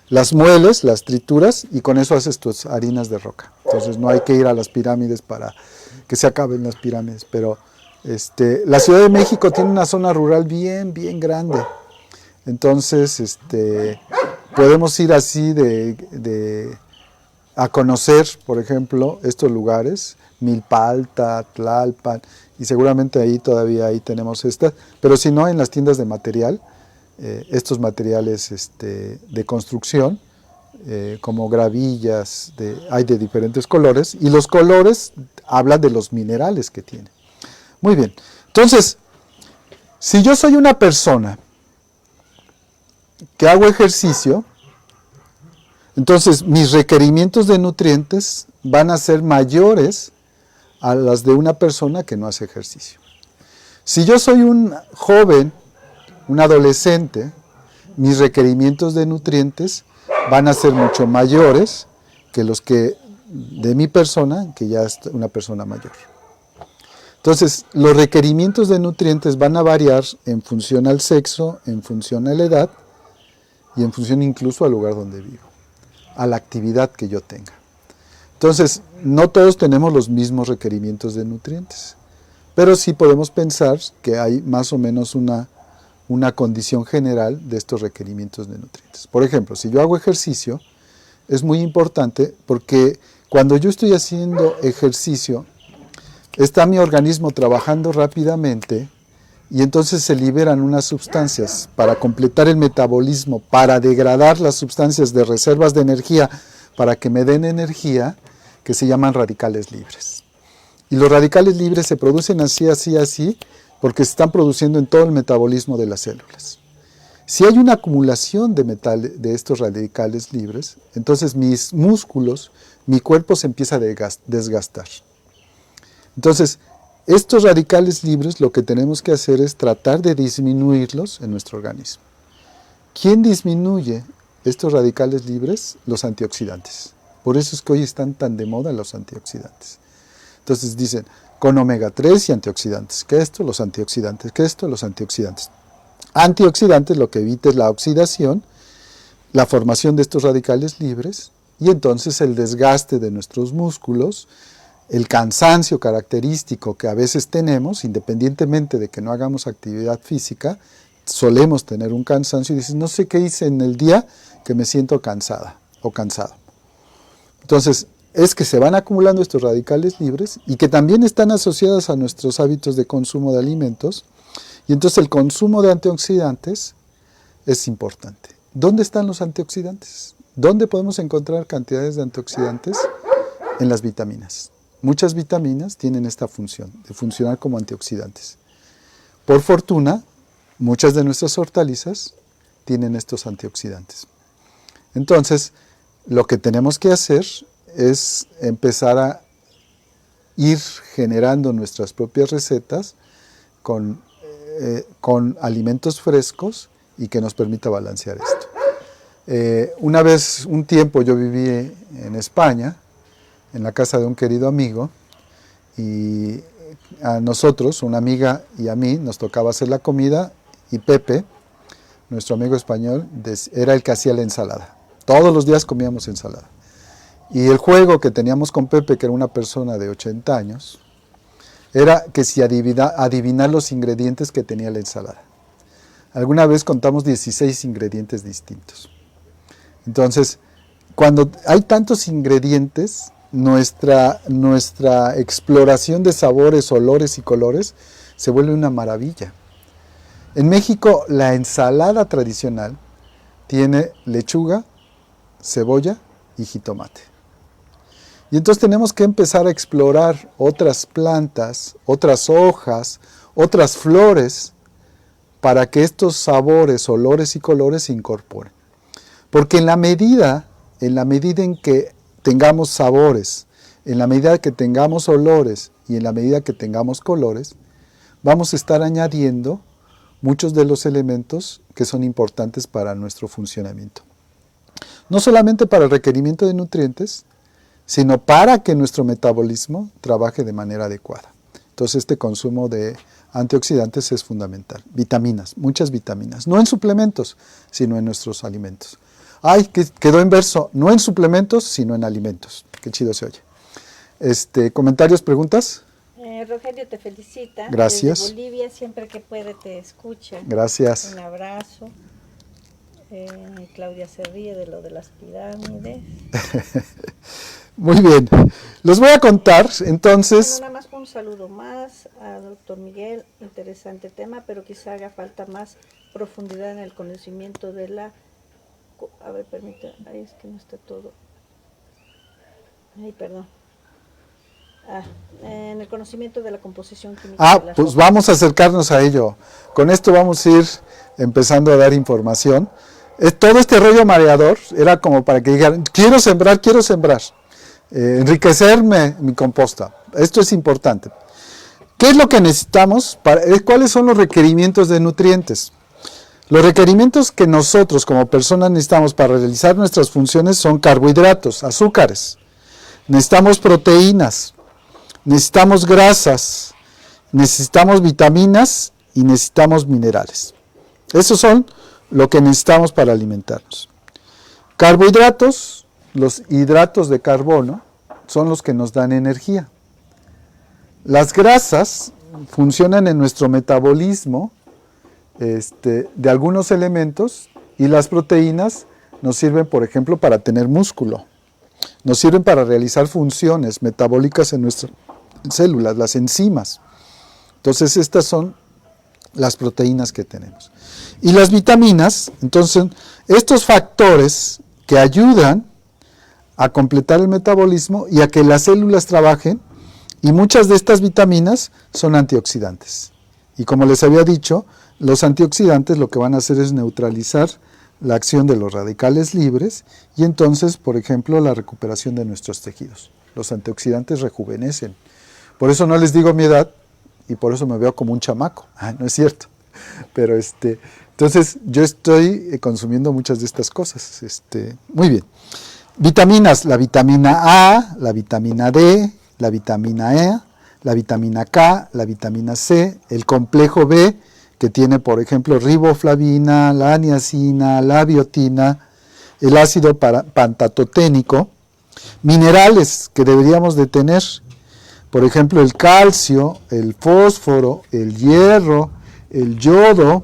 las mueles, las trituras y con eso haces tus harinas de roca. Entonces no hay que ir a las pirámides para que se acaben las pirámides. Pero la Ciudad de México tiene una zona rural bien, bien grande. Entonces podemos ir así a conocer, por ejemplo, estos lugares, Milpa Alta, Tlalpan, y seguramente ahí todavía tenemos estas, pero si no, en las tiendas de material estos materiales de construcción, como gravillas, hay de diferentes colores, y los colores hablan de los minerales que tiene. Muy bien, entonces, si yo soy una persona que hago ejercicio, entonces mis requerimientos de nutrientes van a ser mayores a las de una persona que no hace ejercicio. Si yo soy un joven, un adolescente, mis requerimientos de nutrientes van a ser mucho mayores que los que de mi persona, que ya es una persona mayor. Entonces, los requerimientos de nutrientes van a variar en función al sexo, en función a la edad y en función incluso al lugar donde vivo, a la actividad que yo tenga. Entonces, no todos tenemos los mismos requerimientos de nutrientes, pero sí podemos pensar que hay más o menos una condición general de estos requerimientos de nutrientes. Por ejemplo, si yo hago ejercicio, es muy importante porque cuando yo estoy haciendo ejercicio, está mi organismo trabajando rápidamente y entonces se liberan unas sustancias para completar el metabolismo, para degradar las sustancias de reservas de energía, para que me den energía, que se llaman radicales libres. Y los radicales libres se producen así, así, así, porque se están produciendo en todo el metabolismo de las células. Si hay una acumulación de estos radicales libres, entonces mis músculos, mi cuerpo se empieza a desgastar. Entonces, estos radicales libres lo que tenemos que hacer es tratar de disminuirlos en nuestro organismo. ¿Quién disminuye estos radicales libres? Los antioxidantes. Por eso es que hoy están tan de moda los antioxidantes. Entonces dicen, con omega 3 y antioxidantes, que esto, los antioxidantes, que esto, los antioxidantes. Antioxidantes lo que evita es la oxidación, la formación de estos radicales libres y entonces el desgaste de nuestros músculos, el cansancio característico que a veces tenemos, independientemente de que no hagamos actividad física, solemos tener un cansancio y dices, no sé qué hice en el día que me siento cansada o cansado. Entonces, es que se van acumulando estos radicales libres y que también están asociados a nuestros hábitos de consumo de alimentos y entonces el consumo de antioxidantes es importante. ¿Dónde están los antioxidantes? ¿Dónde podemos encontrar cantidades de antioxidantes? En las vitaminas. Muchas vitaminas tienen esta función, de funcionar como antioxidantes. Por fortuna, muchas de nuestras hortalizas tienen estos antioxidantes. Entonces, lo que tenemos que hacer es empezar a ir generando nuestras propias recetas con alimentos frescos y que nos permita balancear esto. Un tiempo yo viví en España, en la casa de un querido amigo, y a nosotros, una amiga y a mí, nos tocaba hacer la comida, y Pepe, nuestro amigo español, era el que hacía la ensalada. Todos los días comíamos ensalada. Y el juego que teníamos con Pepe, que era una persona de 80 años, era que si adivinar los ingredientes que tenía la ensalada. Alguna vez contamos 16 ingredientes distintos. Entonces, cuando hay tantos ingredientes, nuestra exploración de sabores, olores y colores se vuelve una maravilla. En México, la ensalada tradicional tiene lechuga, cebolla y jitomate. Y entonces tenemos que empezar a explorar otras plantas, otras hojas, otras flores, para que estos sabores, olores y colores se incorporen. Porque en la medida en que tengamos sabores, en la medida que tengamos olores y en la medida que tengamos colores, vamos a estar añadiendo muchos de los elementos que son importantes para nuestro funcionamiento. No solamente para el requerimiento de nutrientes, sino para que nuestro metabolismo trabaje de manera adecuada. Entonces este consumo de antioxidantes es fundamental. Vitaminas, muchas vitaminas, no en suplementos, sino en nuestros alimentos. Ay, quedó inverso, no en suplementos, sino en alimentos. Qué chido se oye. ¿Comentarios, preguntas? Rogelio te felicita. Gracias. Desde Bolivia, siempre que puede te escucha. Gracias. Un abrazo. Claudia se ríe de lo de las pirámides. Muy bien. Los voy a contar, entonces. Bueno, nada más un saludo más a doctor Miguel. Interesante tema, pero quizá haga falta más profundidad en el conocimiento de la... A ver, permítame, ahí es que no está todo. Ay, perdón. En el conocimiento de la composición química de las Pues rocas. vamos a acercarnos a ello. Con esto vamos a ir empezando a dar información. Todo este rollo mareador era como para que digan, quiero sembrar, enriquecerme mi composta. Esto es importante. ¿Qué es lo que necesitamos? ¿Cuáles son los requerimientos de nutrientes? Los requerimientos que nosotros como personas necesitamos para realizar nuestras funciones son carbohidratos, azúcares. Necesitamos proteínas, necesitamos grasas, necesitamos vitaminas y necesitamos minerales. Esos son lo que necesitamos para alimentarnos. Carbohidratos, los hidratos de carbono, son los que nos dan energía. Las grasas funcionan en nuestro metabolismo de algunos elementos y las proteínas nos sirven, por ejemplo, para tener músculo. Nos sirven para realizar funciones metabólicas en nuestras células, las enzimas. Entonces, estas son las proteínas que tenemos. Y las vitaminas, entonces, estos factores que ayudan a completar el metabolismo y a que las células trabajen, y muchas de estas vitaminas son antioxidantes. Y como les había dicho, los antioxidantes lo que van a hacer es neutralizar la acción de los radicales libres y entonces, por ejemplo, la recuperación de nuestros tejidos. Los antioxidantes rejuvenecen. Por eso no les digo mi edad y por eso me veo como un chamaco. No es cierto. Pero entonces yo estoy consumiendo muchas de estas cosas. Muy bien. Vitaminas, la vitamina A, la vitamina D, la vitamina E, la vitamina K, la vitamina C, el complejo B, que tiene, por ejemplo, riboflavina, la niacina, la biotina, el ácido pantatoténico, minerales que deberíamos de tener, por ejemplo, el calcio, el fósforo, el hierro, el yodo,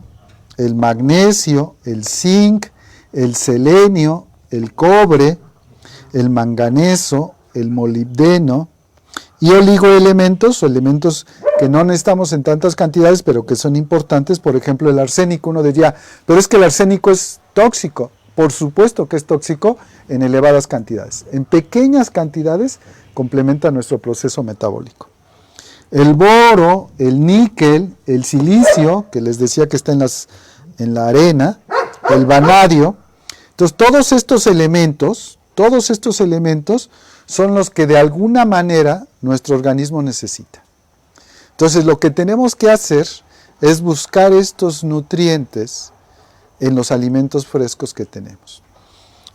el magnesio, el zinc, el selenio, el cobre, el manganeso, el molibdeno, y oligoelementos, o elementos que no necesitamos en tantas cantidades, pero que son importantes, por ejemplo, el arsénico. Uno diría, pero es que el arsénico es tóxico. Por supuesto que es tóxico en elevadas cantidades. En pequeñas cantidades complementa nuestro proceso metabólico. El boro, el níquel, el silicio, que les decía que está en la arena, el vanadio. Entonces, todos estos elementos son los que de alguna manera nuestro organismo necesita. Entonces, lo que tenemos que hacer es buscar estos nutrientes en los alimentos frescos que tenemos.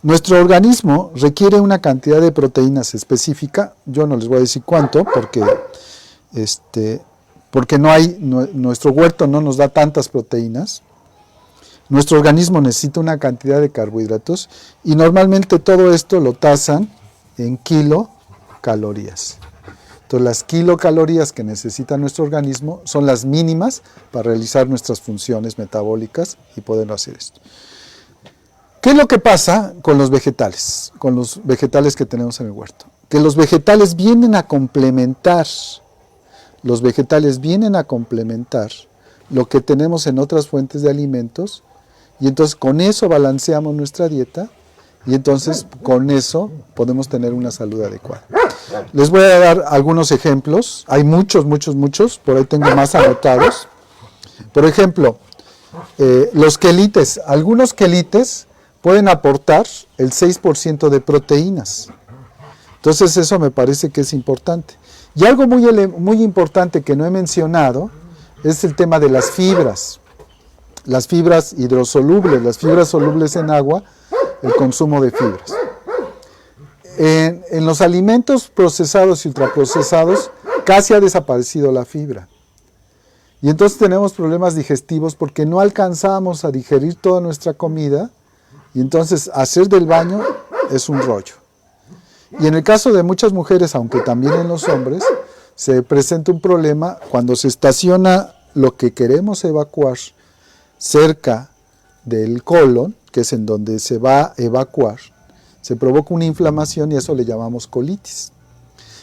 Nuestro organismo requiere una cantidad de proteínas específica. Yo no les voy a decir cuánto, porque nuestro huerto no nos da tantas proteínas. Nuestro organismo necesita una cantidad de carbohidratos y normalmente todo esto lo tasan en kilocalorías. Entonces, las kilocalorías que necesita nuestro organismo son las mínimas para realizar nuestras funciones metabólicas y poder hacer esto. ¿Qué es lo que pasa con los vegetales que tenemos en el huerto? Que los vegetales vienen a complementar lo que tenemos en otras fuentes de alimentos, y entonces con eso balanceamos nuestra dieta, y entonces con eso podemos tener una salud adecuada. Les voy a dar algunos ejemplos. Hay muchos, por ahí tengo más anotados. Por ejemplo, los quelites. Algunos quelites pueden aportar el 6% de proteínas. Entonces eso me parece que es importante. Y algo muy importante que no he mencionado es el tema de las fibras. Las fibras hidrosolubles, las fibras solubles en agua, el consumo de fibras. En los alimentos procesados y ultraprocesados casi ha desaparecido la fibra. Y entonces tenemos problemas digestivos porque no alcanzamos a digerir toda nuestra comida, y entonces hacer del baño es un rollo. Y en el caso de muchas mujeres, aunque también en los hombres, se presenta un problema cuando se estaciona lo que queremos evacuar cerca del colon, que es en donde se va a evacuar, se provoca una inflamación y eso le llamamos colitis.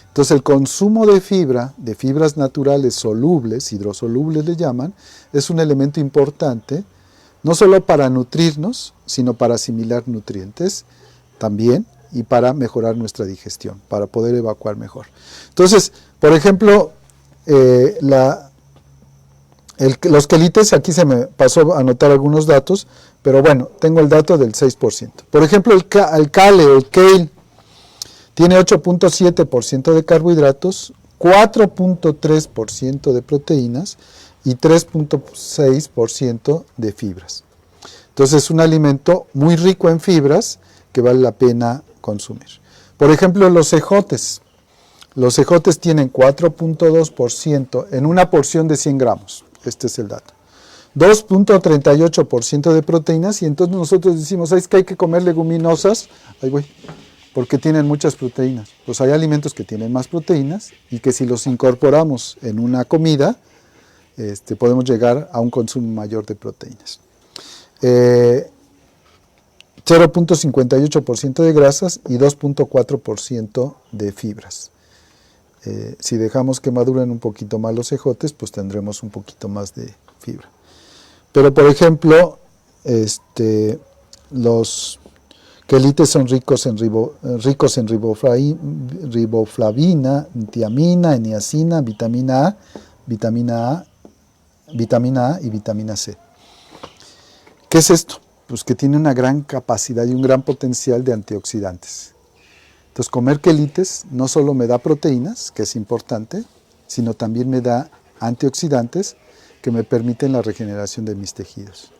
Entonces el consumo de fibras naturales solubles, hidrosolubles le llaman, es un elemento importante no solo para nutrirnos, sino para asimilar nutrientes también y para mejorar nuestra digestión, para poder evacuar mejor. Entonces, por ejemplo, los quelites, aquí se me pasó a anotar algunos datos, pero bueno, tengo el dato del 6%. Por ejemplo, el kale o el kale tiene 8.7% de carbohidratos, 4.3% de proteínas y 3.6% de fibras. Entonces es un alimento muy rico en fibras que vale la pena consumir. Por ejemplo, los ejotes. Los ejotes tienen 4.2% en una porción de 100 gramos. Este es el dato. 2.38% de proteínas, y entonces nosotros decimos, es que hay que comer leguminosas, ahí voy, porque tienen muchas proteínas. Pues hay alimentos que tienen más proteínas y que si los incorporamos en una comida, podemos llegar a un consumo mayor de proteínas. 0.58% de grasas y 2.4% de fibras. Si dejamos que maduren un poquito más los ejotes, pues tendremos un poquito más de fibra. Pero por ejemplo, los quelites son ricos en riboflavina, tiamina, niacina, vitamina A y vitamina C. ¿Qué es esto? Pues que tiene una gran capacidad y un gran potencial de antioxidantes. Entonces, comer quelites no solo me da proteínas, que es importante, sino también me da antioxidantes que me permiten la regeneración de mis tejidos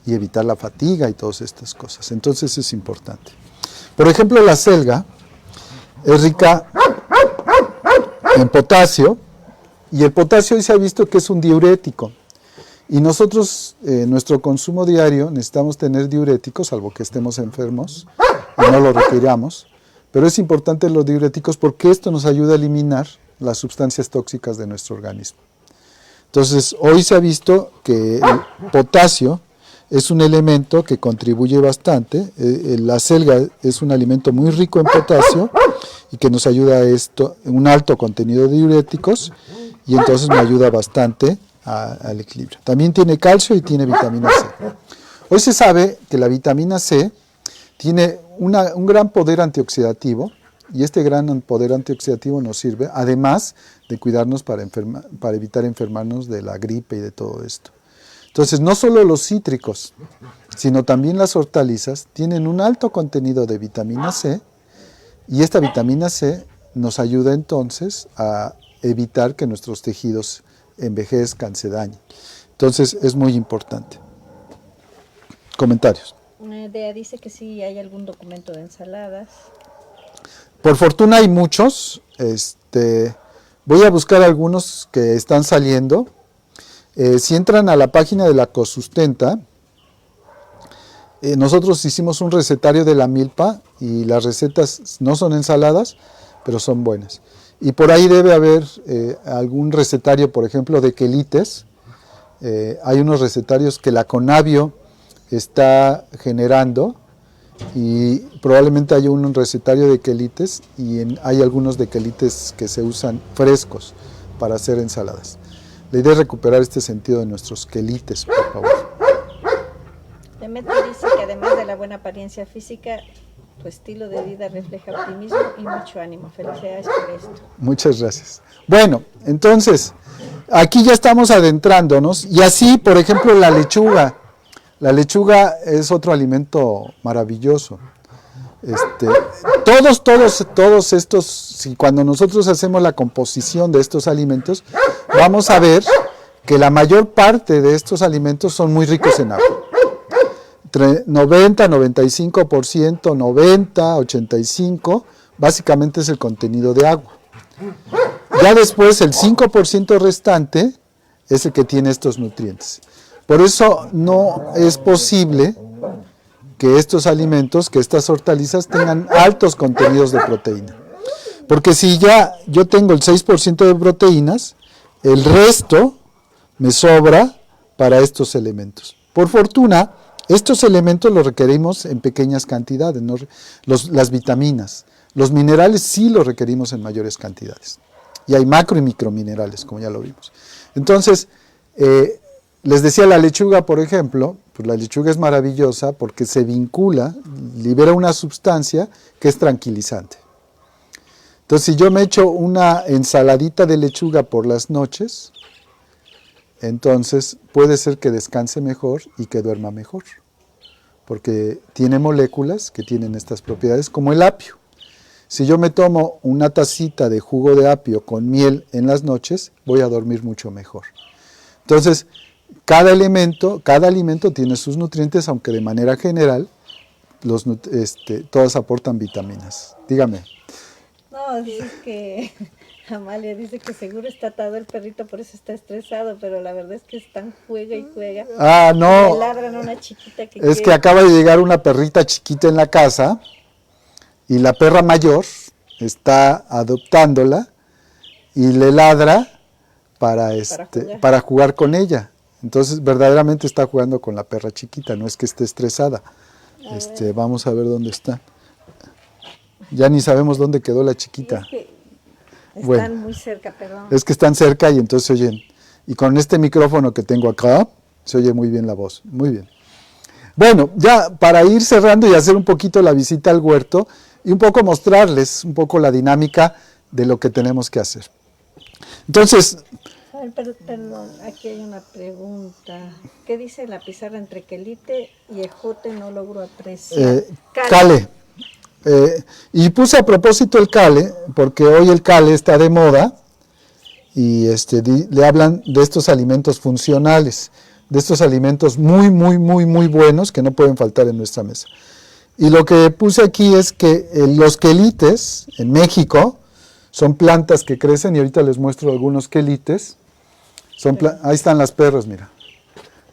y evitar la fatiga y todas estas cosas. Entonces es importante. Por ejemplo, la selga es rica en potasio, y el potasio hoy se ha visto que es un diurético. Y nosotros, nuestro consumo diario, necesitamos tener diuréticos, salvo que estemos enfermos y no lo requiramos. Pero es importante los diuréticos porque esto nos ayuda a eliminar las sustancias tóxicas de nuestro organismo. Entonces, hoy se ha visto que el potasio es un elemento que contribuye bastante. La selga es un alimento muy rico en potasio y que nos ayuda a esto, un alto contenido de diuréticos, y entonces me ayuda bastante al equilibrio. También tiene calcio y tiene vitamina C. Hoy se sabe que la vitamina C tiene un gran poder antioxidativo, y este gran poder antioxidativo nos sirve, además de cuidarnos para evitar enfermarnos de la gripe y de todo esto. Entonces, no solo los cítricos, sino también las hortalizas tienen un alto contenido de vitamina C, y esta vitamina C nos ayuda entonces a evitar que nuestros tejidos envejezcan, se dañen. Entonces, es muy importante. Comentarios. Dea dice que sí hay algún documento de ensaladas. Por fortuna hay muchos. Voy a buscar algunos que están saliendo. Si entran a la página de la Cosustenta, nosotros hicimos un recetario de la milpa, y las recetas no son ensaladas, pero son buenas. Y por ahí debe haber algún recetario, por ejemplo, de quelites. Hay unos recetarios que la Conavio está generando, y probablemente haya un recetario de quelites, y hay algunos de quelites que se usan frescos para hacer ensaladas. La idea es recuperar este sentido de nuestros quelites, por favor. Demetrio dice que además de la buena apariencia física, tu estilo de vida refleja optimismo y mucho ánimo. Felicidades por esto. Muchas gracias. Bueno, entonces, aquí ya estamos adentrándonos, y así, por ejemplo, la lechuga. La lechuga es otro alimento maravilloso. Todos estos, si cuando nosotros hacemos la composición de estos alimentos, vamos a ver que la mayor parte de estos alimentos son muy ricos en agua. 90, 95%, 90, 85%, básicamente es el contenido de agua. Ya después el 5% restante es el que tiene estos nutrientes. Por eso no es posible que estos alimentos, que estas hortalizas tengan altos contenidos de proteína. Porque si ya yo tengo el 6% de proteínas, el resto me sobra para estos elementos. Por fortuna, estos elementos los requerimos en pequeñas cantidades, ¿no? Las vitaminas. Los minerales sí los requerimos en mayores cantidades. Y hay macro y microminerales, como ya lo vimos. Entonces, Les decía la lechuga, por ejemplo, pues la lechuga es maravillosa porque se vincula, libera una sustancia que es tranquilizante. Entonces, si yo me echo una ensaladita de lechuga por las noches, entonces puede ser que descanse mejor y que duerma mejor, porque tiene moléculas que tienen estas propiedades, como el apio. Si yo me tomo una tacita de jugo de apio con miel en las noches, voy a dormir mucho mejor. Entonces, cada alimento tiene sus nutrientes, aunque de manera general todas aportan vitaminas. Dígame. No, es que Amalia dice que seguro está atado el perrito, por eso está estresado, pero la verdad es que están juega y juega. Ah, no. Le ladran a una chiquita que es que acaba de llegar una perrita chiquita en la casa y la perra mayor está adoptándola y le ladra para jugar con ella. Entonces, verdaderamente está jugando con la perra chiquita, no es que esté estresada. Vamos a ver dónde está. Ya ni sabemos dónde quedó la chiquita. Es que están muy cerca, perdón. Es que están cerca y entonces se oyen. Y con este micrófono que tengo acá, se oye muy bien la voz. Muy bien. Bueno, ya para ir cerrando y hacer un poquito la visita al huerto y un poco mostrarles un poco la dinámica de lo que tenemos que hacer. Entonces... Perdón, aquí hay una pregunta. ¿Qué dice la pizarra entre quelite y ejote? No logro apreciar. Cale. Y puse a propósito el cale, porque hoy el cale está de moda y le hablan de estos alimentos funcionales, de estos alimentos muy, muy, muy, muy buenos que no pueden faltar en nuestra mesa. Y lo que puse aquí es que los quelites en México son plantas que crecen, y ahorita les muestro algunos quelites. Ahí están las perras, mira.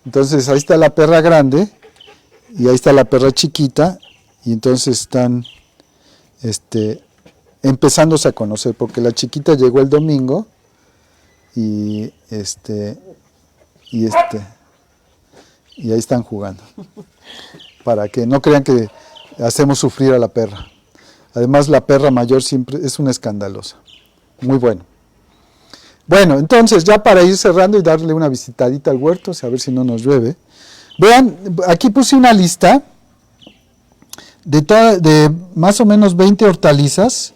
Entonces ahí está la perra grande y ahí está la perra chiquita, y entonces están empezándose a conocer, porque la chiquita llegó el domingo y ahí están jugando, para que no crean que hacemos sufrir a la perra. Además, la perra mayor siempre es una escandalosa. Muy bueno. Bueno, entonces ya para ir cerrando y darle una visitadita al huerto, a ver si no nos llueve. Vean, aquí puse una lista de más o menos 20 hortalizas,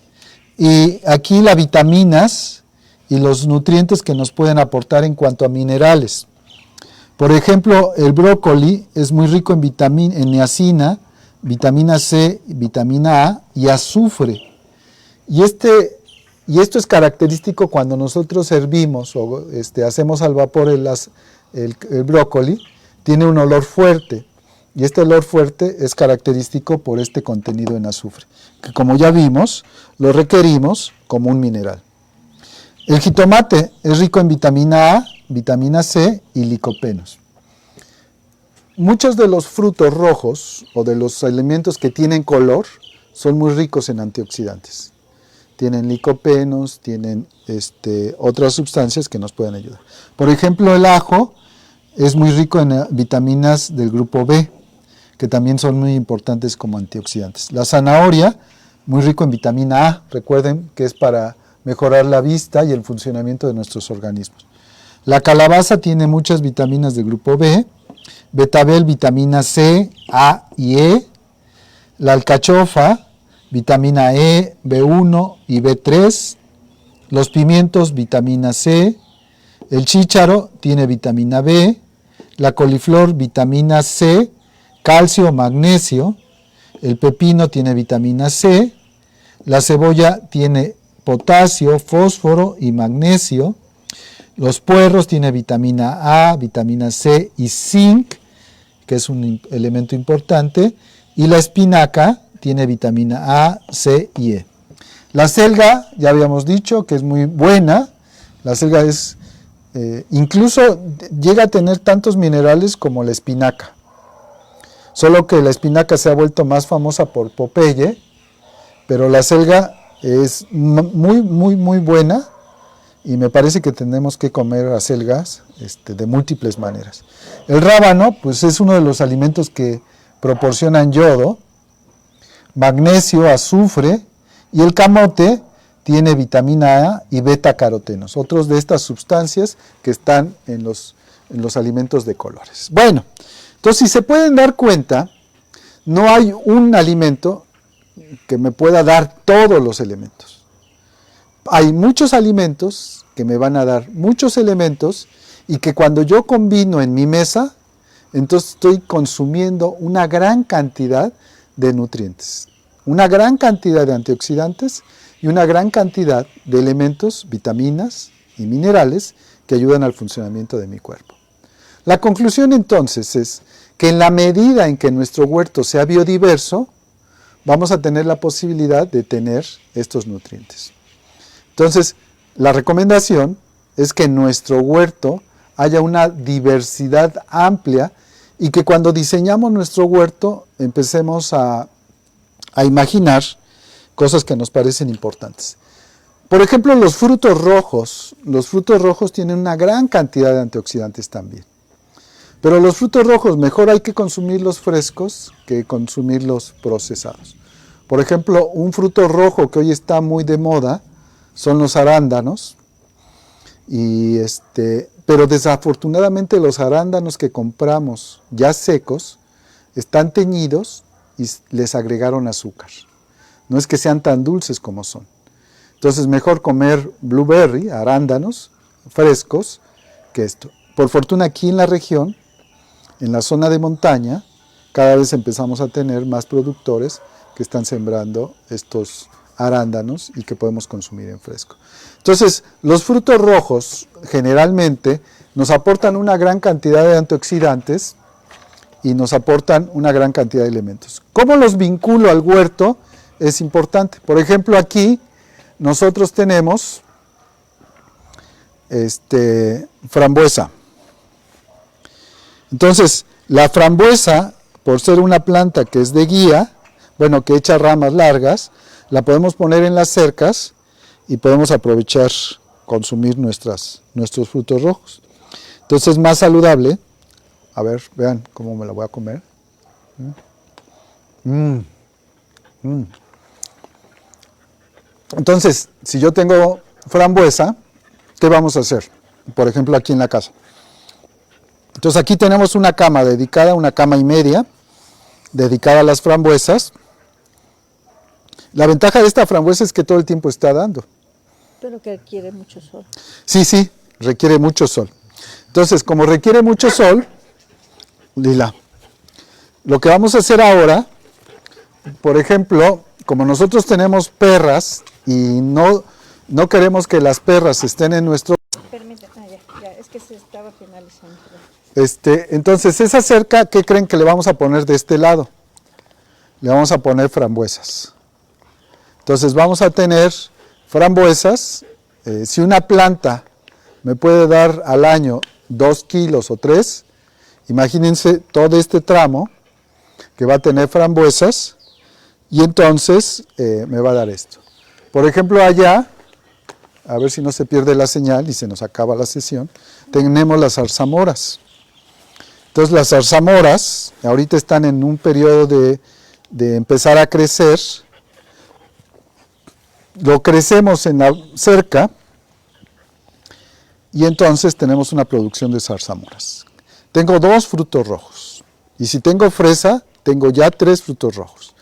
y aquí las vitaminas y los nutrientes que nos pueden aportar en cuanto a minerales. Por ejemplo, el brócoli es muy rico en niacina, vitamina C, vitamina A y azufre. Y esto es característico cuando nosotros hervimos o hacemos al vapor el brócoli, tiene un olor fuerte. Y este olor fuerte es característico por este contenido en azufre, que como ya vimos, lo requerimos como un mineral. El jitomate es rico en vitamina A, vitamina C y licopenos. Muchos de los frutos rojos o de los alimentos que tienen color son muy ricos en antioxidantes. Tienen licopenos, tienen otras sustancias que nos pueden ayudar. Por ejemplo, el ajo es muy rico en vitaminas del grupo B, que también son muy importantes como antioxidantes. La zanahoria, muy rico en vitamina A, recuerden que es para mejorar la vista y el funcionamiento de nuestros organismos. La calabaza tiene muchas vitaminas del grupo B, betabel, vitamina C, A y E. La alcachofa, vitamina E, B1 y B3. Los pimientos, vitamina C. El chícharo tiene vitamina B. La coliflor, vitamina C, calcio, magnesio. El pepino tiene vitamina C. La cebolla tiene potasio, fósforo y magnesio. Los puerros tienen vitamina A, vitamina C y zinc, que es un elemento importante. Y la espinaca tiene vitamina A, C y E. La selga, ya habíamos dicho que es muy buena. La selga incluso llega a tener tantos minerales como la espinaca. Solo que la espinaca se ha vuelto más famosa por Popeye, pero la selga es muy, muy, muy buena, y me parece que tenemos que comer acelgas de múltiples maneras. El rábano, pues es uno de los alimentos que proporcionan yodo, magnesio, azufre, y el camote tiene vitamina A y beta-carotenos, otros de estas sustancias que están en los en los alimentos de colores. Bueno, entonces si se pueden dar cuenta, no hay un alimento que me pueda dar todos los elementos. Hay muchos alimentos que me van a dar muchos elementos y que cuando yo combino en mi mesa, entonces estoy consumiendo una gran cantidad de nutrientes, una gran cantidad de antioxidantes y una gran cantidad de elementos, vitaminas y minerales que ayudan al funcionamiento de mi cuerpo. La conclusión entonces es que en la medida en que nuestro huerto sea biodiverso, vamos a tener la posibilidad de tener estos nutrientes. Entonces, la recomendación es que en nuestro huerto haya una diversidad amplia y que cuando diseñamos nuestro huerto empecemos a imaginar cosas que nos parecen importantes. Por ejemplo, los frutos rojos tienen una gran cantidad de antioxidantes también. Pero los frutos rojos mejor hay que consumirlos frescos que consumirlos procesados. Por ejemplo, un fruto rojo que hoy está muy de moda son los arándanos, pero desafortunadamente los arándanos que compramos ya secos están teñidos y les agregaron azúcar. No es que sean tan dulces como son. Entonces mejor comer blueberry, arándanos frescos, que esto. Por fortuna aquí en la región, en la zona de montaña, cada vez empezamos a tener más productores que están sembrando estos arándanos y que podemos consumir en fresco. Entonces, los frutos rojos generalmente nos aportan una gran cantidad de antioxidantes y nos aportan una gran cantidad de elementos. ¿Cómo los vinculo al huerto? Es importante. Por ejemplo, aquí nosotros tenemos frambuesa. Entonces, la frambuesa, por ser una planta que es de guía, bueno, que echa ramas largas, la podemos poner en las cercas y podemos aprovechar, consumir nuestros frutos rojos. Entonces es más saludable. A ver, vean cómo me la voy a comer. Entonces, si yo tengo frambuesa, ¿qué vamos a hacer? Por ejemplo, aquí en la casa. Entonces aquí tenemos una cama dedicada, una cama y media, dedicada a las frambuesas. La ventaja de esta frambuesa es que todo el tiempo está dando. Pero que requiere mucho sol. Sí, requiere mucho sol. Entonces, como requiere mucho sol, Lila, lo que vamos a hacer ahora, por ejemplo, como nosotros tenemos perras y no queremos que las perras estén en nuestro... Permítame, ya, es que se estaba finalizando. Entonces, esa cerca, ¿qué creen que le vamos a poner de este lado? Le vamos a poner frambuesas. Entonces, vamos a tener frambuesas. Si una planta me puede dar al año 2 kilos o 3, imagínense todo este tramo que va a tener frambuesas y entonces me va a dar esto. Por ejemplo, allá, a ver si no se pierde la señal y se nos acaba la sesión, tenemos las zarzamoras. Entonces las zarzamoras ahorita están en un periodo de empezar a crecer. Lo crecemos en la cerca y entonces tenemos una producción de zarzamoras. Tengo 2 frutos rojos y si tengo fresa, tengo ya 3 frutos rojos.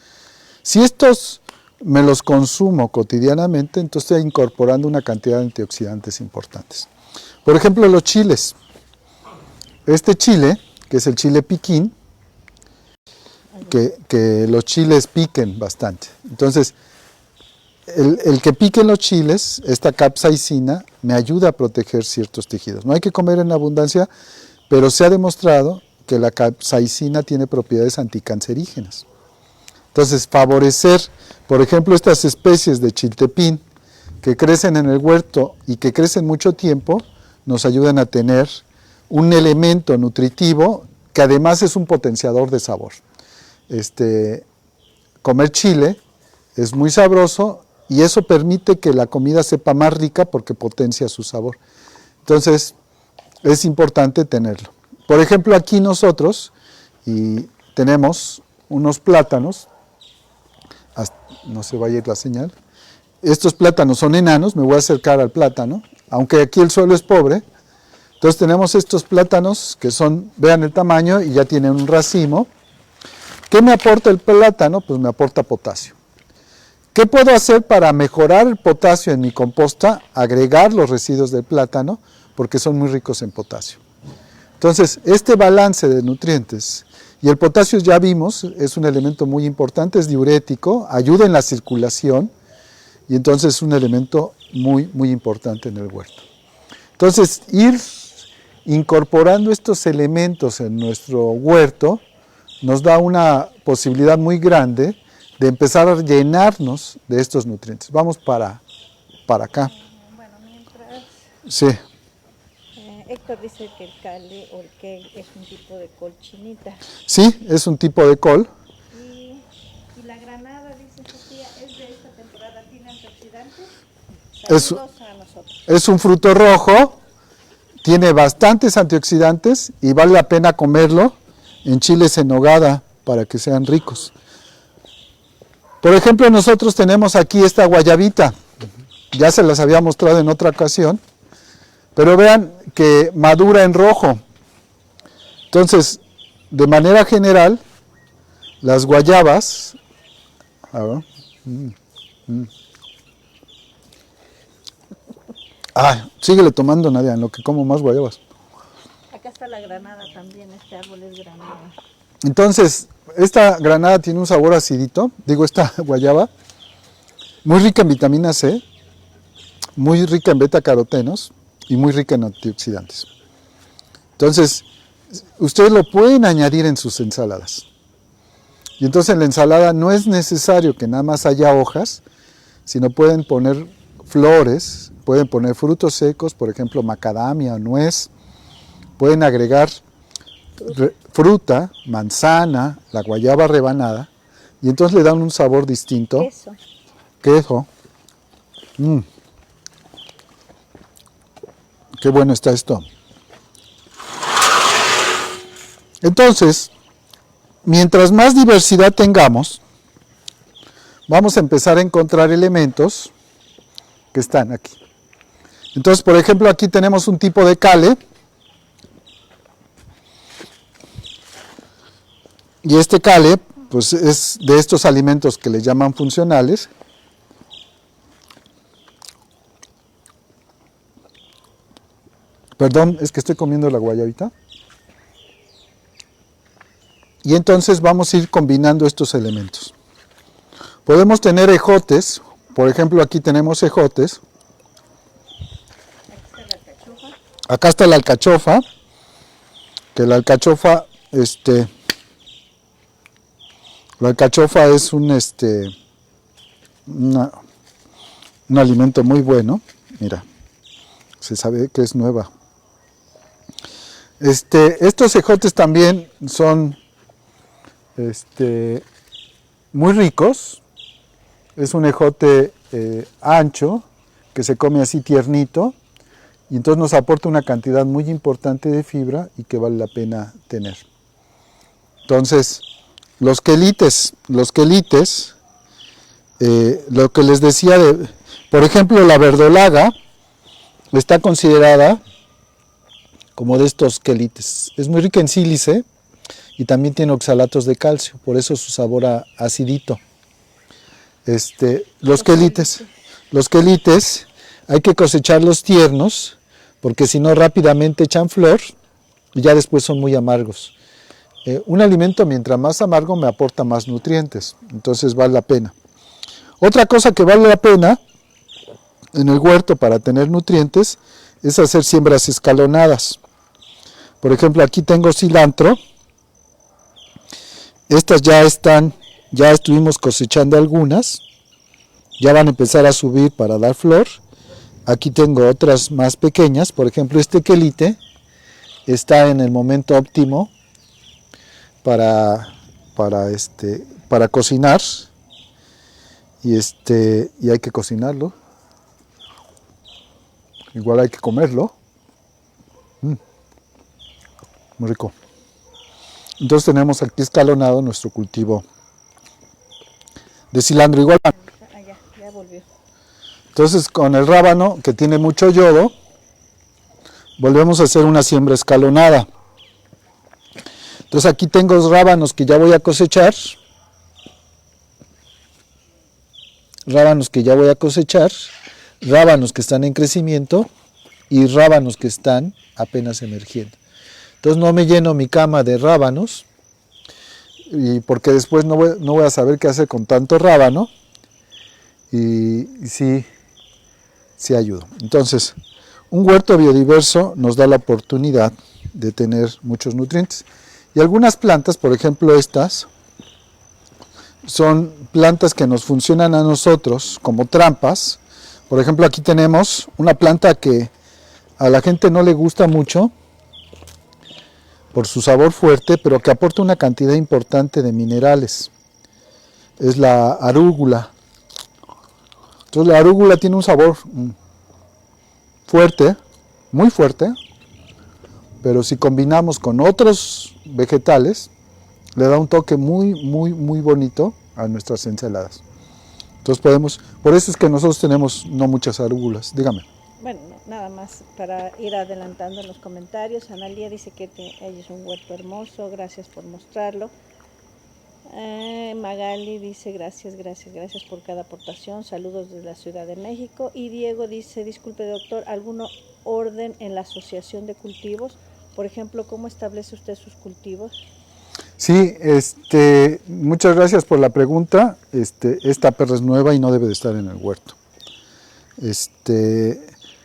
Si estos me los consumo cotidianamente, entonces estoy incorporando una cantidad de antioxidantes importantes. Por ejemplo, los chiles. Este chile, que es el chile piquín, que los chiles piquen bastante. Entonces, el que piquen los chiles, esta capsaicina, me ayuda a proteger ciertos tejidos. No hay que comer en abundancia, pero se ha demostrado que la capsaicina tiene propiedades anticancerígenas. Entonces, favorecer, por ejemplo, estas especies de chiltepín que crecen en el huerto y que crecen mucho tiempo, nos ayudan a tener un elemento nutritivo que además es un potenciador de sabor. Comer chile es muy sabroso y eso permite que la comida sepa más rica porque potencia su sabor. Entonces, es importante tenerlo. Por ejemplo, aquí nosotros tenemos unos plátanos, no se va a ir la señal, estos plátanos son enanos, me voy a acercar al plátano, aunque aquí el suelo es pobre, Entonces tenemos estos plátanos que son, vean el tamaño y ya tienen un racimo. ¿Qué me aporta el plátano? Pues me aporta potasio. ¿Qué puedo hacer para mejorar el potasio en mi composta? Agregar los residuos del plátano, porque son muy ricos en potasio. Entonces, este balance de nutrientes, y el potasio ya vimos, es un elemento muy importante, es diurético, ayuda en la circulación, y entonces es un elemento muy, muy importante en el huerto. Entonces, ir incorporando estos elementos en nuestro huerto nos da una posibilidad muy grande de empezar a llenarnos de estos nutrientes. Vamos para acá. Bueno, mientras Sí. Héctor dice que el cale o el kale es un tipo de col chinita. Sí, es un tipo de col. Y la granada, dice Sofía, es de esta temporada, ¿tiene antioxidantes? Saludos a nosotros. Es un fruto rojo, tiene bastantes antioxidantes y vale la pena comerlo en chiles en nogada para que sean ricos. Por ejemplo, nosotros tenemos aquí esta guayabita, ya se las había mostrado en otra ocasión, pero vean que madura en rojo. Entonces, de manera general, las guayabas, a ver, síguele tomando, Nadia, en lo que como más guayabas. Acá está la granada también, este árbol es granada. Entonces, esta granada tiene un sabor acidito, digo, esta guayaba, muy rica en vitamina C, muy rica en beta-carotenos y muy rica en antioxidantes. Entonces, ustedes lo pueden añadir en sus ensaladas. Y entonces en la ensalada no es necesario que nada más haya hojas, sino pueden poner flores, pueden poner frutos secos, por ejemplo, macadamia o nuez, pueden agregar fruta, manzana, la guayaba rebanada, y entonces le dan un sabor distinto. Queso. Queso. Qué bueno está esto. Entonces, mientras más diversidad tengamos, vamos a empezar a encontrar elementos que están aquí. Entonces, por ejemplo, aquí tenemos un tipo de cale. Y este cale, pues es de estos alimentos que le llaman funcionales. Perdón, es que estoy comiendo la guayabita. Y entonces vamos a ir combinando estos elementos. Podemos tener ejotes, por ejemplo aquí tenemos ejotes. Acá está la alcachofa, que la alcachofa es un alimento muy bueno. Mira, se sabe que es nueva. Estos ejotes también son muy ricos. Es un ejote ancho que se come así tiernito y entonces nos aporta una cantidad muy importante de fibra y que vale la pena tener. Entonces, los quelites, lo que les decía, por ejemplo, la verdolaga está considerada como de estos quelites. Es muy rica en sílice y también tiene oxalatos de calcio, por eso su sabor acidito. Los quelites hay que cosecharlos tiernos, porque si no rápidamente echan flor y ya después son muy amargos. Un alimento mientras más amargo me aporta más nutrientes, entonces vale la pena. Otra cosa que vale la pena en el huerto para tener nutrientes es hacer siembras escalonadas. Por ejemplo, aquí tengo cilantro. Estas ya estuvimos cosechando algunas, ya van a empezar a subir para dar flor. Aquí tengo otras más pequeñas, por ejemplo este quelite está en el momento óptimo para cocinar y hay que cocinarlo, igual hay que comerlo, muy rico. Entonces tenemos aquí escalonado nuestro cultivo de cilantro igual. Ya volvió. Entonces con el rábano, que tiene mucho yodo, volvemos a hacer una siembra escalonada. Entonces aquí tengo rábanos que ya voy a cosechar. Rábanos que están en crecimiento y rábanos que están apenas emergiendo. Entonces no me lleno mi cama de rábanos, y porque después no voy a saber qué hacer con tanto rábano, y sí ayudo. Entonces, un huerto biodiverso nos da la oportunidad de tener muchos nutrientes. Y algunas plantas, por ejemplo estas, son plantas que nos funcionan a nosotros como trampas. Por ejemplo, aquí tenemos una planta que a la gente no le gusta mucho por su sabor fuerte, pero que aporta una cantidad importante de minerales. Es la arúgula. Entonces la arúgula tiene un sabor fuerte, muy fuerte, pero si combinamos con otros vegetales, le da un toque muy bonito a nuestras ensaladas. Entonces por eso es que nosotros tenemos no muchas arúgulas. Dígame. Bueno, nada más para ir adelantando en los comentarios. Analía dice que ella es un huerto hermoso, gracias por mostrarlo. Magali dice gracias por cada aportación, saludos desde la Ciudad de México. Y Diego dice, disculpe doctor, ¿algún orden en la asociación de cultivos? Por ejemplo, ¿cómo establece usted sus cultivos? Sí, muchas gracias por la pregunta. Esta perra es nueva y no debe de estar en el huerto.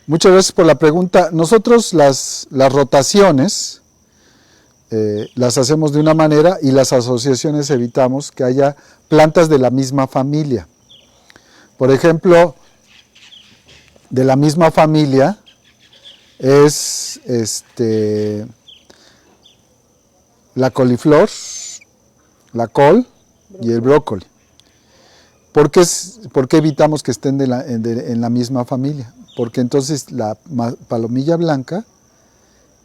Muchas gracias por la pregunta. Nosotros las rotaciones las hacemos de una manera, y las asociaciones evitamos que haya plantas de la misma familia. Por ejemplo, de la misma familia es la coliflor, la col y el brócoli. ¿Por qué evitamos que estén en la misma familia? Porque entonces la palomilla blanca